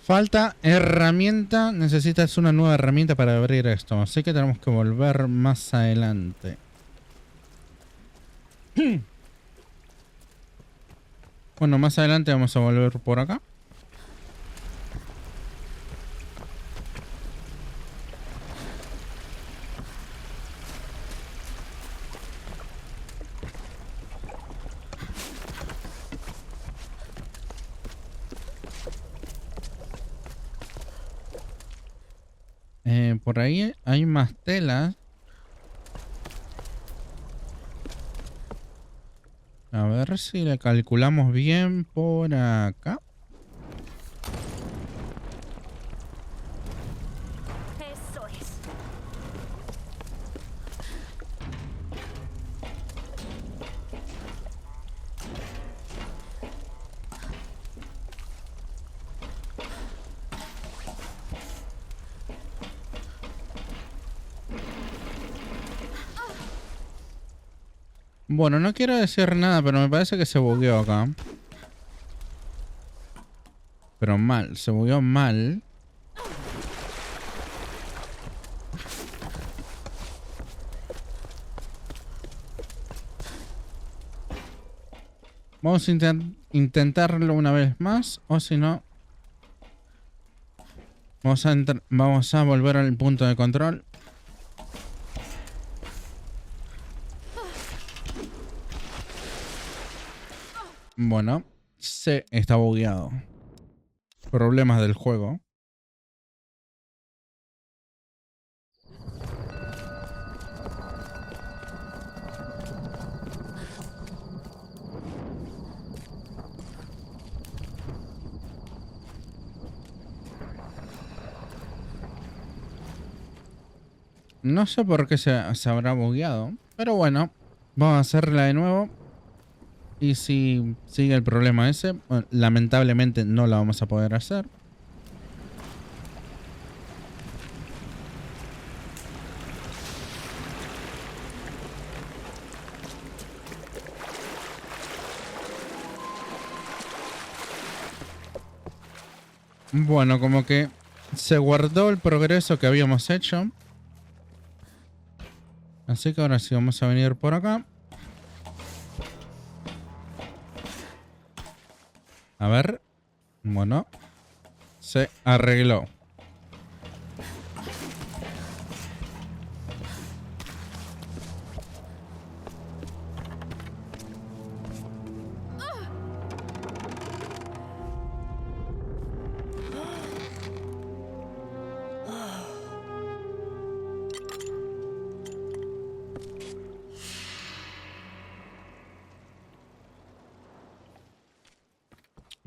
Speaker 2: falta herramienta. Necesitas una nueva herramienta para abrir esto. Así que tenemos que volver más adelante. Bueno, más adelante vamos a volver por acá. Por ahí hay más telas. A ver si le calculamos bien por acá.
Speaker 10: Eso es.
Speaker 2: Bueno, no quiero decir nada, pero me parece que se bugueó acá. Pero mal, se bugueó mal. Vamos a intentarlo una vez más, o si no... Vamos a volver al punto de control. Bueno, se está bugueado. Problemas del juego. No sé por qué se habrá bugueado, pero bueno, vamos a hacerla de nuevo. Y si sigue el problema ese, bueno, lamentablemente no la vamos a poder hacer. Bueno, como que se guardó el progreso que habíamos hecho. Así que ahora sí vamos a venir por acá. A ver. Bueno. Se arregló.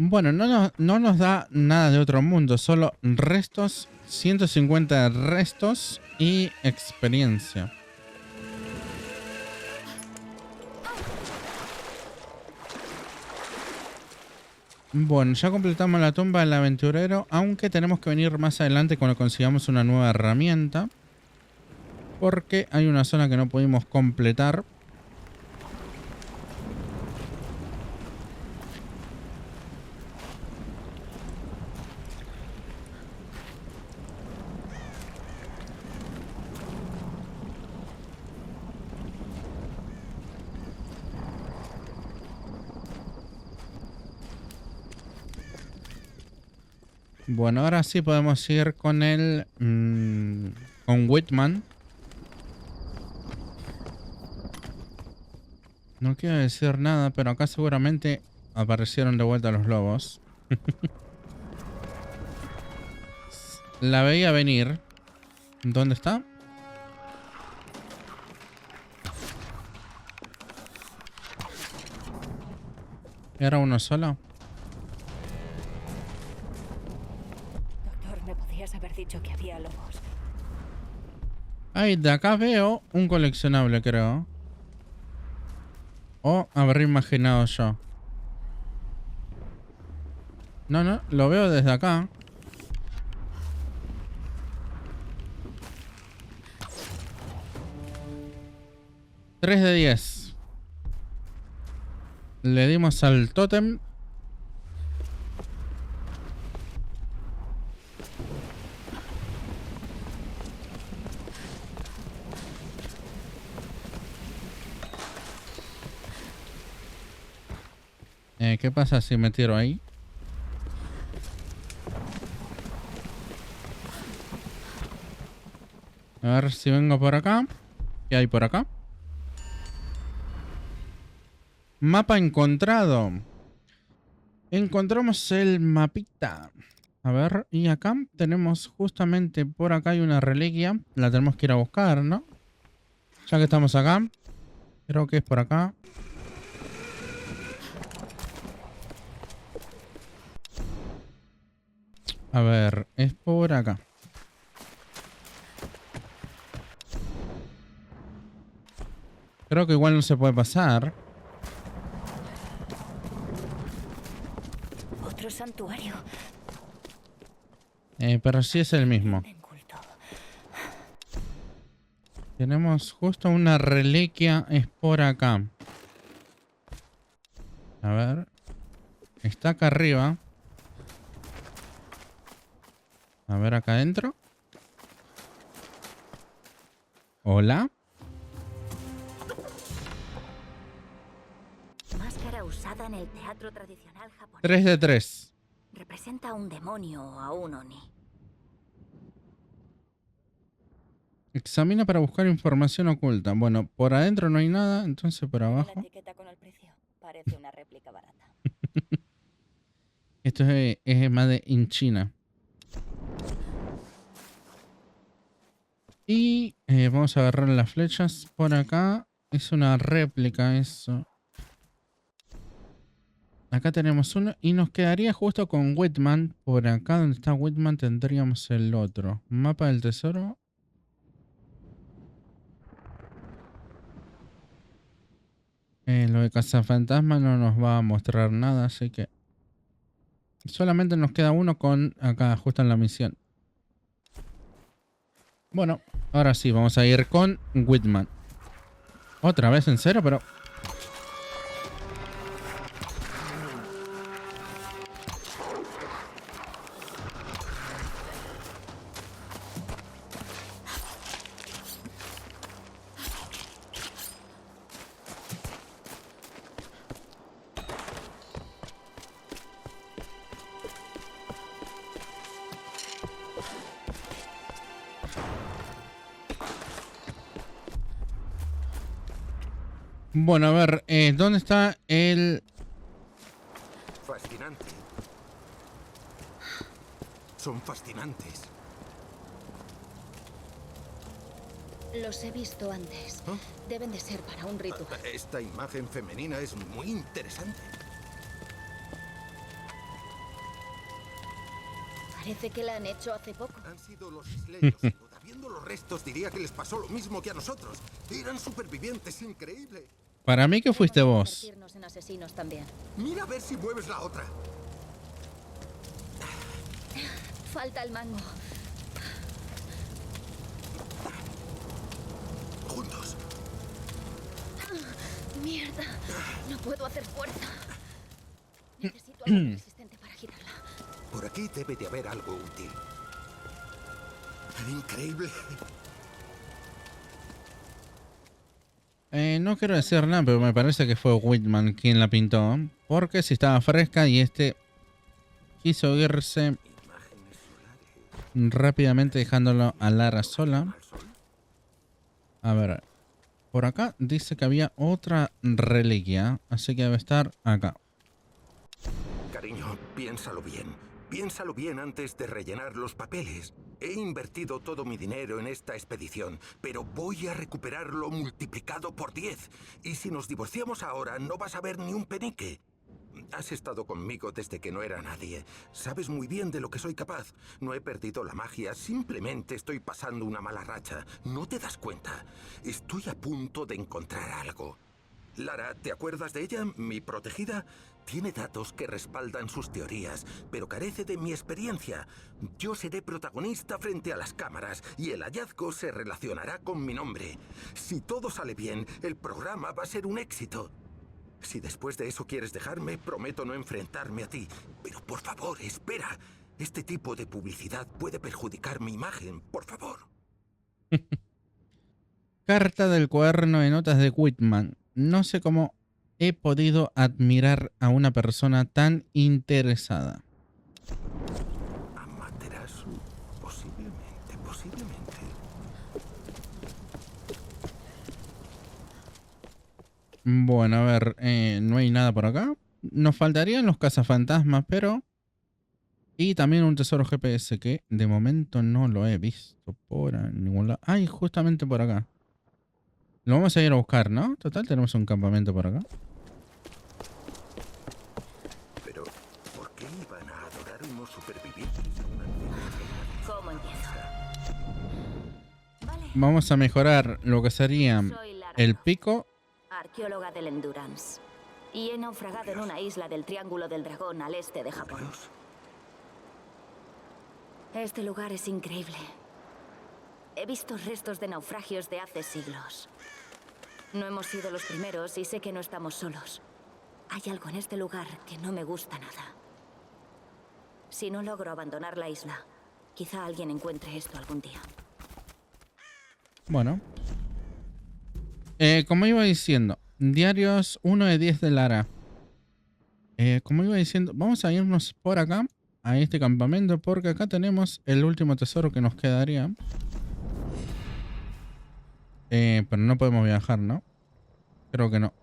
Speaker 2: Bueno, no nos da nada de otro mundo, solo restos, 150 restos y experiencia. Bueno, ya completamos la tumba del aventurero, aunque tenemos que venir más adelante cuando consigamos una nueva herramienta. Porque hay una zona que no pudimos completar. Bueno, ahora sí podemos ir con el... con Whitman. No quiero decir nada, pero acá seguramente aparecieron de vuelta los lobos. La veía venir. ¿Dónde está? ¿Era uno solo?
Speaker 10: Doctor, me podías haber dicho que había lobos.
Speaker 2: Ay, de acá veo un coleccionable, creo. O habré imaginado yo. No, lo veo desde acá. $3 de 10. Le dimos al tótem. ¿Qué pasa si me tiro ahí? A ver si vengo por acá. ¿Qué hay por acá? Mapa encontrado. Encontramos el mapita. A ver, y acá tenemos justamente por acá hay una reliquia. La tenemos que ir a buscar, ¿no? Ya que estamos acá. Creo que es por acá. A ver, es por acá. Creo que igual no se puede pasar.
Speaker 3: Otro santuario.
Speaker 2: Pero sí es el mismo. Tenemos justo una reliquia. Es por acá. A ver. Está acá arriba. A ver acá adentro. Hola.
Speaker 3: Máscara usada en el teatro tradicional japonés.
Speaker 2: 3 de 3.
Speaker 3: Representa a un demonio o a un oni.
Speaker 2: Examina para buscar información oculta. Bueno, por adentro no hay nada, entonces por abajo.
Speaker 3: La etiqueta con el precio. Parece una réplica barata.
Speaker 2: Esto es más de en China. Y vamos a agarrar las flechas por acá. Es una réplica eso. Acá tenemos uno y nos quedaría justo con Whitman. Por acá donde está Whitman tendríamos el otro. Mapa del tesoro. Lo de cazafantasma no nos va a mostrar nada, así que solamente nos queda uno con acá justo en la misión. Bueno, ahora sí, vamos a ir con Whitman. Otra vez en cero, pero... Bueno, a ver, ¿dónde está el...?
Speaker 6: Fascinante. Son fascinantes.
Speaker 10: Los he visto antes.
Speaker 6: ¿Oh?
Speaker 10: Deben de ser para un ritual.
Speaker 6: Esta imagen femenina es muy interesante.
Speaker 10: Parece que la han hecho hace poco.
Speaker 6: Han sido los isleños. Viendo los restos diría que les pasó lo mismo que a nosotros. Eran supervivientes, increíble.
Speaker 2: Para mí que fuiste vos.
Speaker 10: Convertirnos en asesinos también.
Speaker 6: Mira a ver si mueves la otra.
Speaker 10: Falta el mango.
Speaker 6: Juntos.
Speaker 10: Mierda. No puedo hacer fuerza. Necesito algo resistente para girarla.
Speaker 6: Por aquí debe de haber algo útil. Increíble.
Speaker 2: No quiero decir nada, pero me parece que fue Whitman quien la pintó. Porque si estaba fresca y este quiso irse rápidamente dejándolo a Lara sola. A ver, por acá dice que había otra reliquia, así que debe estar acá.
Speaker 6: Cariño, piénsalo bien. Piénsalo bien antes de rellenar los papeles. He invertido todo mi dinero en esta expedición, pero voy a recuperarlo multiplicado por 10. Y si nos divorciamos ahora, no vas a ver ni un penique. Has estado conmigo desde que no era nadie. Sabes muy bien de lo que soy capaz. No he perdido la magia, simplemente estoy pasando una mala racha. ¿No te das cuenta? Estoy a punto de encontrar algo. Lara, ¿te acuerdas de ella? Mi protegida. Tiene datos que respaldan sus teorías, pero carece de mi experiencia. Yo seré protagonista frente a las cámaras y el hallazgo se relacionará con mi nombre. Si todo sale bien, el programa va a ser un éxito. Si después de eso quieres dejarme, prometo no enfrentarme a ti. Pero por favor, espera. Este tipo de publicidad puede perjudicar mi imagen, por favor.
Speaker 2: Carta del cuaderno de notas de Whitman. No sé cómo he podido admirar a una persona tan interesada.
Speaker 6: Amaterasu, posiblemente.
Speaker 2: Bueno, a ver, no hay nada por acá. Nos faltarían los cazafantasmas, pero... Y también un tesoro GPS que de momento no lo he visto por ningún lado. Ay, justamente por acá. Lo vamos a ir a buscar, ¿no? Total, tenemos un campamento por acá.
Speaker 6: Pero, ¿por qué iban a adorar unos supervivientes a una
Speaker 3: ¿Cómo empiezo?
Speaker 2: Vamos a mejorar lo que sería el pico.
Speaker 3: Arqueóloga del Endurance. Y he naufragado en una isla del Triángulo del Dragón al este de Japón. Este lugar es increíble. He visto restos de naufragios de hace siglos. No hemos sido los primeros y sé que no estamos solos. Hay algo en este lugar que no me gusta nada. Si no logro abandonar la isla, quizá alguien encuentre esto algún día.
Speaker 2: Bueno. Como iba diciendo, diarios 1 de 10 de Lara. Como iba diciendo, vamos a irnos por acá, a este campamento, porque acá tenemos el último tesoro que nos quedaría. Pero no podemos viajar, ¿no? Creo que no.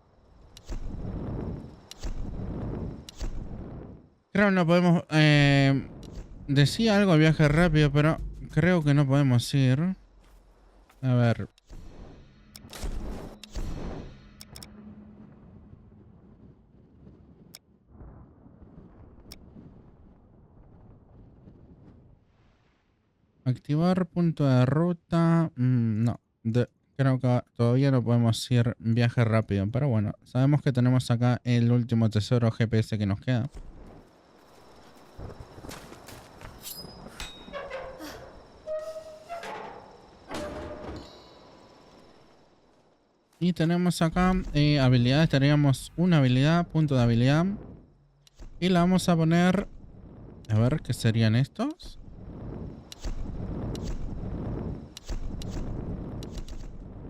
Speaker 2: Creo que no podemos... decía algo de viaje rápido, pero creo que no podemos ir. A ver... Activar punto de ruta. No. Creo que todavía no podemos ir viaje rápido. Pero bueno, sabemos que tenemos acá el último tesoro GPS que nos queda. Y tenemos acá habilidades. Teníamos una habilidad, punto de habilidad. Y la vamos a poner... A ver, ¿qué serían estos?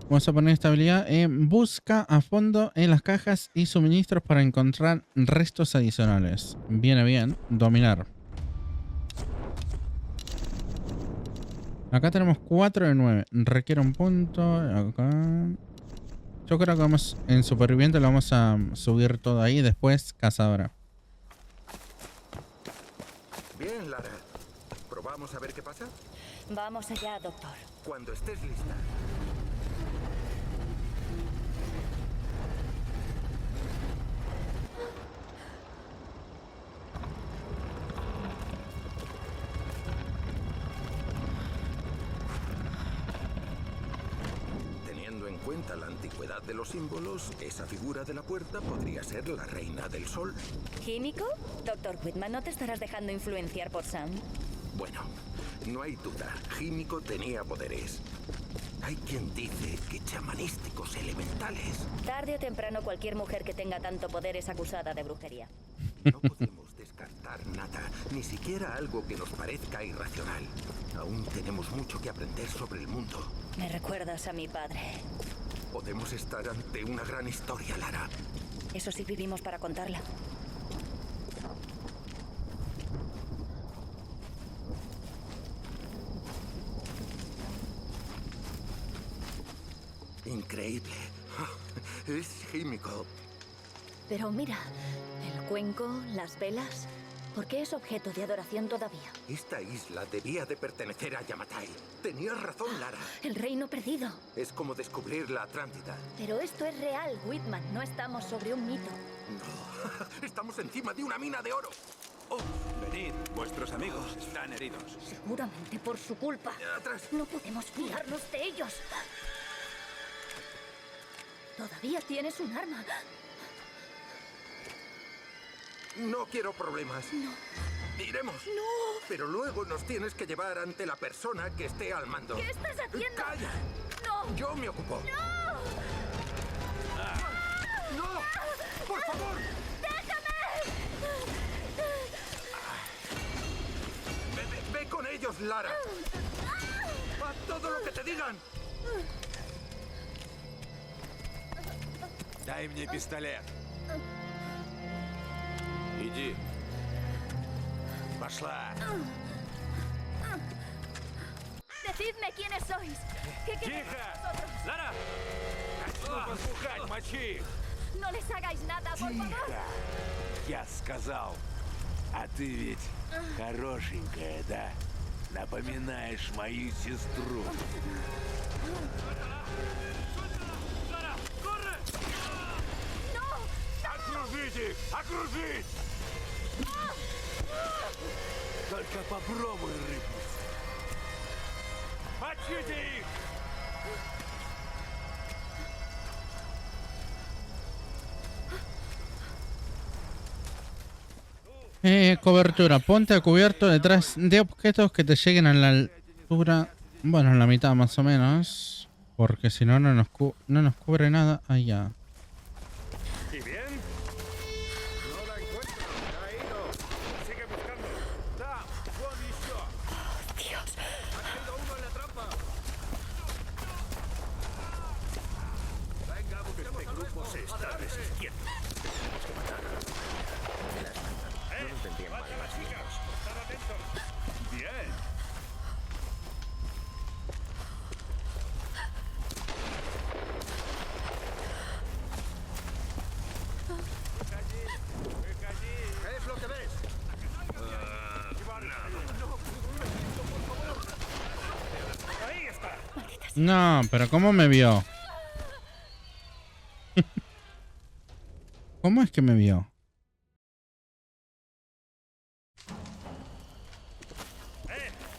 Speaker 2: Vamos a poner esta habilidad. Busca a fondo en las cajas y suministros para encontrar restos adicionales. Viene bien. Dominar. Acá tenemos 4 de 9. Requiere un punto. Acá. Yo creo que vamos en superviviente. Lo vamos a subir todo ahí. Después cazadora.
Speaker 6: Bien, Lara. ¿Probamos a ver qué pasa?
Speaker 3: Vamos allá, doctor.
Speaker 6: Cuando estés lista. Teniendo en cuenta la antigüedad de los símbolos, esa figura de la puerta podría ser la reina del sol.
Speaker 3: ¿Químico? Doctor Whitman, ¿no te estarás dejando influenciar por Sam?
Speaker 6: Bueno, no hay duda. Químico tenía poderes. Hay quien dice que chamanísticos elementales.
Speaker 3: Tarde o temprano cualquier mujer que tenga tanto poder es acusada de brujería.
Speaker 6: No podemos descartar nada, ni siquiera algo que nos parezca irracional. Aún tenemos mucho que aprender sobre el mundo.
Speaker 3: Me recuerdas a mi padre.
Speaker 6: Podemos estar ante una gran historia, Lara.
Speaker 3: Eso sí, vivimos para contarla.
Speaker 6: Increíble. Es químico.
Speaker 3: Pero mira, el cuenco, las velas... ¿Por qué es objeto de adoración todavía?
Speaker 6: Esta isla debía de pertenecer a Yamatai. Tenías razón, Lara.
Speaker 3: El reino perdido.
Speaker 6: Es como descubrir la Atlántida.
Speaker 3: Pero esto es real, Whitman. No estamos sobre un mito.
Speaker 6: No, estamos encima de una mina de oro.
Speaker 14: Oh, venid, vuestros amigos están heridos.
Speaker 3: Seguramente por su culpa.
Speaker 6: Atrás.
Speaker 3: No podemos fiarnos de ellos. Todavía tienes un arma.
Speaker 6: No quiero problemas.
Speaker 3: No.
Speaker 6: Iremos.
Speaker 3: No.
Speaker 6: Pero luego nos tienes que llevar ante la persona que esté al mando.
Speaker 3: ¿Qué estás haciendo?
Speaker 6: ¡Calla!
Speaker 3: No.
Speaker 6: Yo me ocupo.
Speaker 3: ¡No!
Speaker 6: ¡No! ¡Por favor!
Speaker 3: ¡Déjame!
Speaker 6: Ve con ellos, Lara. Haz todo lo que te digan.
Speaker 14: Дай мне пистолет. Иди. Пошла.
Speaker 10: Decidme quiénes sois. ¿Qué queréis
Speaker 14: Тихо!
Speaker 10: vosotros?
Speaker 14: Lara! Начну возбухать, мочи их!
Speaker 10: No les hagáis nada, por favor.
Speaker 14: Я сказал. А ты ведь хорошенькая, да? Напоминаешь мою сестру. Окружить их! Окружить! Только попробуй рыпнуться. Мочите их!
Speaker 2: Cobertura. Ponte a cubierto detrás de objetos que te lleguen a la altura. Bueno, en la mitad más o menos. Porque si no, no nos cubre nada. Allá.
Speaker 14: ¿Y bien? No la encuentro. Ha ido. Sigue buscando. ¡Da! ¡Juan y yo!
Speaker 10: Dios.
Speaker 14: ¡Ha caído uno en la trampa! Venga, busquemos al grupo. Se está resistiendo. Tenemos que matar. No entendía mal las chicas. Estad atentos. Bien. ¿Qué es lo que ves? Ahí está.
Speaker 2: No, pero ¿cómo me vio? ¿Cómo es que me vio?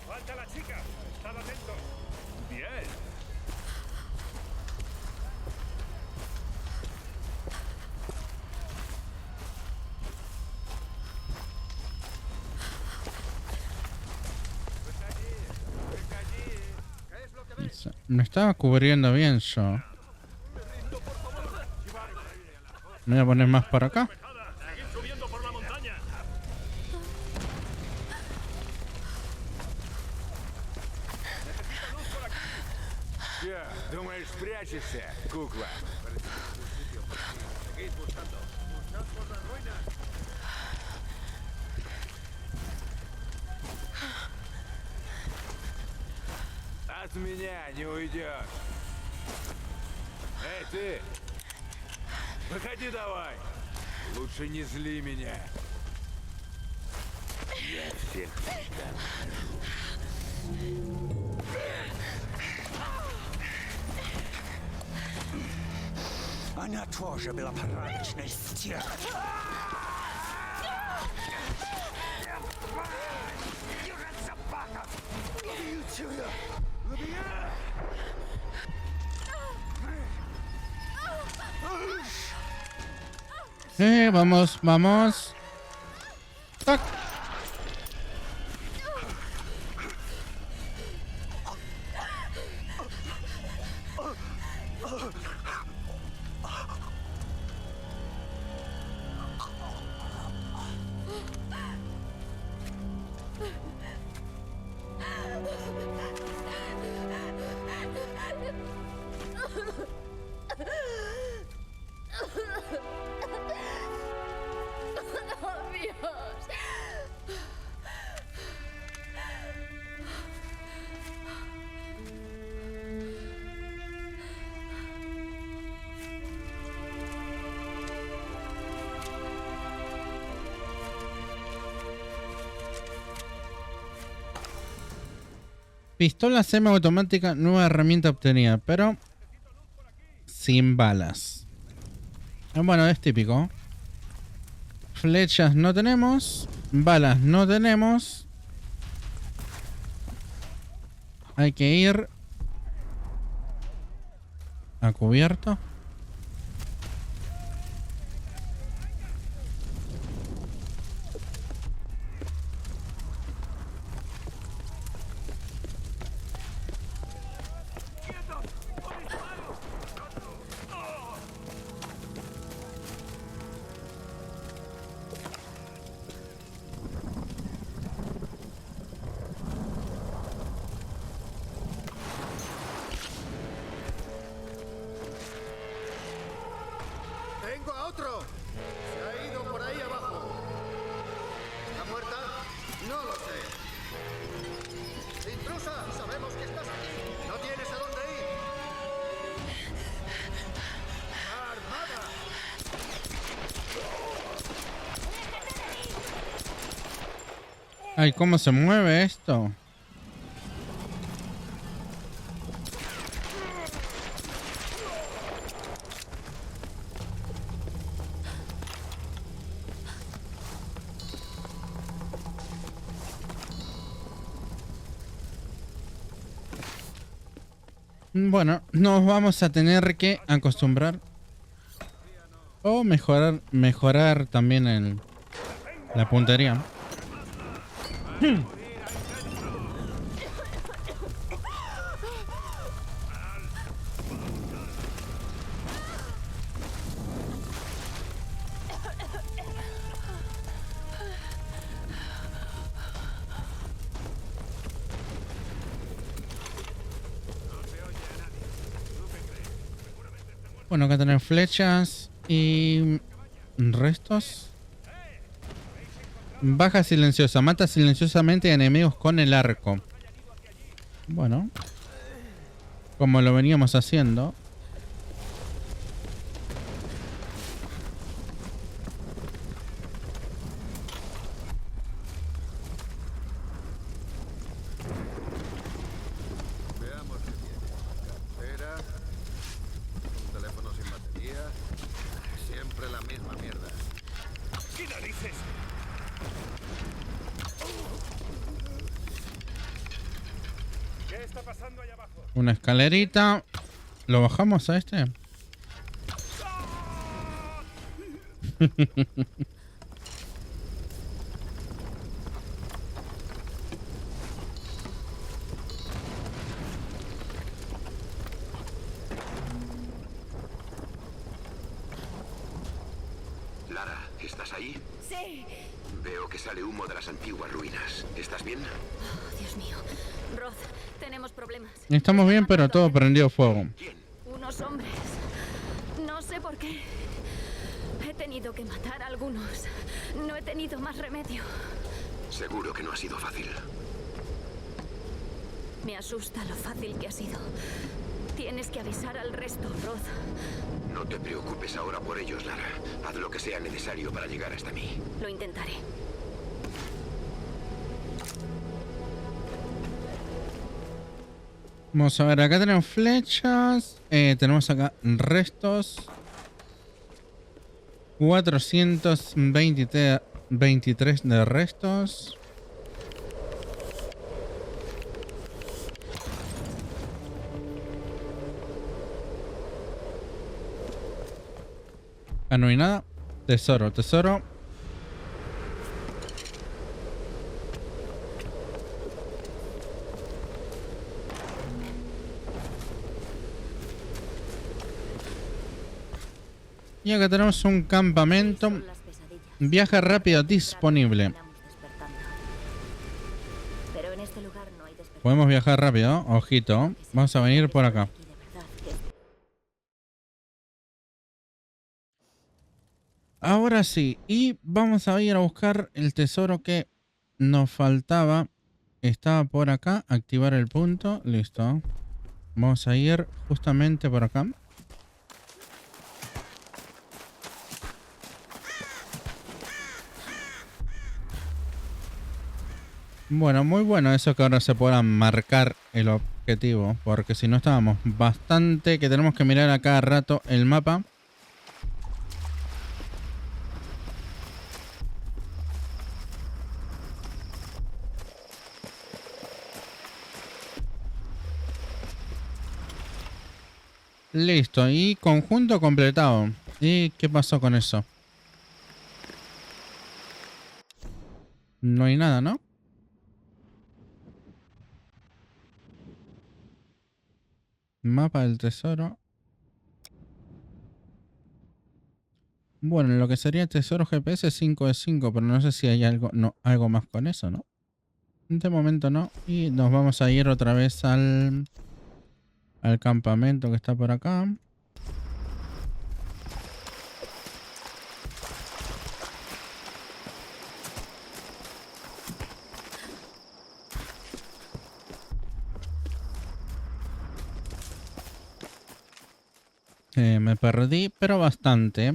Speaker 14: Falta la chica. Estad atentos. Bien.
Speaker 2: Me estaba cubriendo bien yo. Me voy a poner más para acá.
Speaker 14: Seguid subiendo por la montaña. Ya, думаешь, спрячешься, кукла? Seguid buscando. Buscad por las ruinas. От меня не уйдешь. Эй, ты! Выходи давай! Лучше не зли меня. Я всех там
Speaker 15: Она тоже была порядочной стервой. Собака! Убью тебя!
Speaker 2: Vamos, vamos. ¡Tac!
Speaker 10: Oh, Dios.
Speaker 2: Pistola semiautomática, nueva herramienta obtenida, pero sin balas. Bueno, es típico. Flechas no tenemos, balas no tenemos. Hay que ir a cubierto.
Speaker 4: ¡Tengo a otro! Se ha ido por ahí abajo. ¿Está muerta? No lo sé. ¡Intrusa! Sabemos que estás aquí. No tienes a dónde ir. ¡Está armada!
Speaker 2: Ay, ¿cómo se mueve esto? Bueno, nos vamos a tener que acostumbrar o mejorar también la puntería. Bueno, acá tenemos flechas y restos. Baja silenciosa. Mata silenciosamente a enemigos con el arco. Bueno. Como lo veníamos haciendo. Una escalerita. ¿Lo bajamos a este?
Speaker 9: Lara, ¿estás ahí?
Speaker 10: Sí.
Speaker 9: Veo que sale humo de las antiguas ruinas. ¿Estás bien?
Speaker 10: Oh, Dios mío. Roth, tenemos problemas.
Speaker 2: Estamos bien, pero todo prendió fuego.
Speaker 10: Unos hombres. No sé por qué. He tenido que matar a algunos. No he tenido más remedio.
Speaker 9: Seguro que no ha sido fácil.
Speaker 10: Me asusta lo fácil que ha sido. Tienes que avisar al resto, Roth.
Speaker 9: No te preocupes ahora por ellos, Lara. Haz lo que sea necesario para llegar hasta mí.
Speaker 10: Lo intentaré.
Speaker 2: Vamos a ver, acá tenemos flechas. Tenemos acá restos. 423 de restos. Ah, no hay nada. Tesoro, tesoro. Y acá tenemos un campamento. Viaje rápido disponible. Podemos viajar rápido, ojito. Vamos a venir por acá. Ahora sí, y vamos a ir a buscar el tesoro que nos faltaba. Estaba por acá, activar el punto, listo. Vamos a ir justamente por acá. Bueno, muy bueno eso que ahora se pueda marcar el objetivo, porque si no estábamos bastante que tenemos que mirar a cada rato el mapa. Listo, y conjunto completado. ¿Y qué pasó con eso? No hay nada, ¿no? Mapa del tesoro. Bueno, lo que sería tesoro GPS 5 de 5, pero no sé si hay algo más con eso, ¿no? De momento no. Y nos vamos a ir otra vez al campamento que está por acá. Me perdí, pero bastante.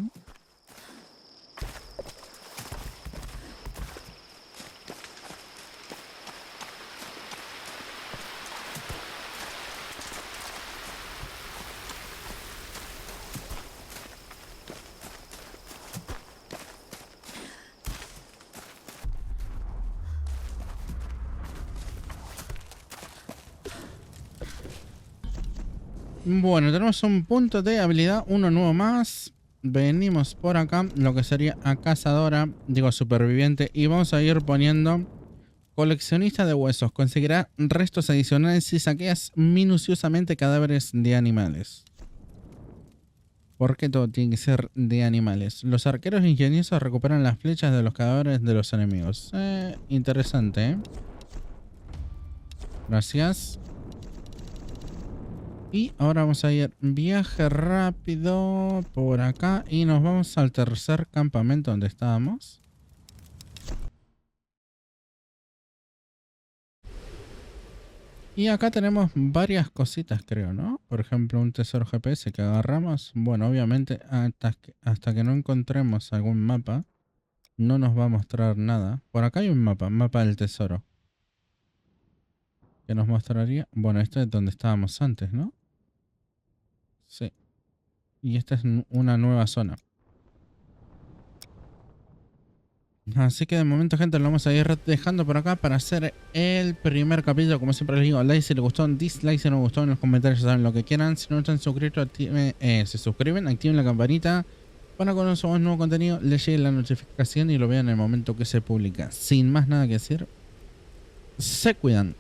Speaker 2: Bueno, tenemos un punto de habilidad, uno nuevo más. Venimos por acá, lo que sería a cazadora, digo superviviente, y vamos a ir poniendo coleccionista de huesos. Conseguirá restos adicionales si saqueas minuciosamente cadáveres de animales. ¿Por qué todo tiene que ser de animales? Los arqueros ingeniosos recuperan las flechas de los cadáveres de los enemigos. Interesante, ¿eh? Gracias. Y ahora vamos a ir viaje rápido por acá y nos vamos al tercer campamento donde estábamos. Y acá tenemos varias cositas, creo, ¿no? Por ejemplo, un tesoro GPS que agarramos. Bueno, obviamente hasta que no encontremos algún mapa, no nos va a mostrar nada. Por acá hay un mapa del tesoro. Que nos mostraría... Bueno, este es donde estábamos antes, ¿no? Sí. Y esta es una nueva zona. Así que de momento, gente, lo vamos a ir dejando por acá para hacer el primer capítulo. Como siempre les digo, like si les gustó, dislike si no les gustó, en los comentarios saben lo que quieran. Si no están suscritos, se suscriben, activen la campanita para cuando subamos nuevo contenido les llegue la notificación y lo vean en el momento que se publica. Sin más nada que decir, se cuidan.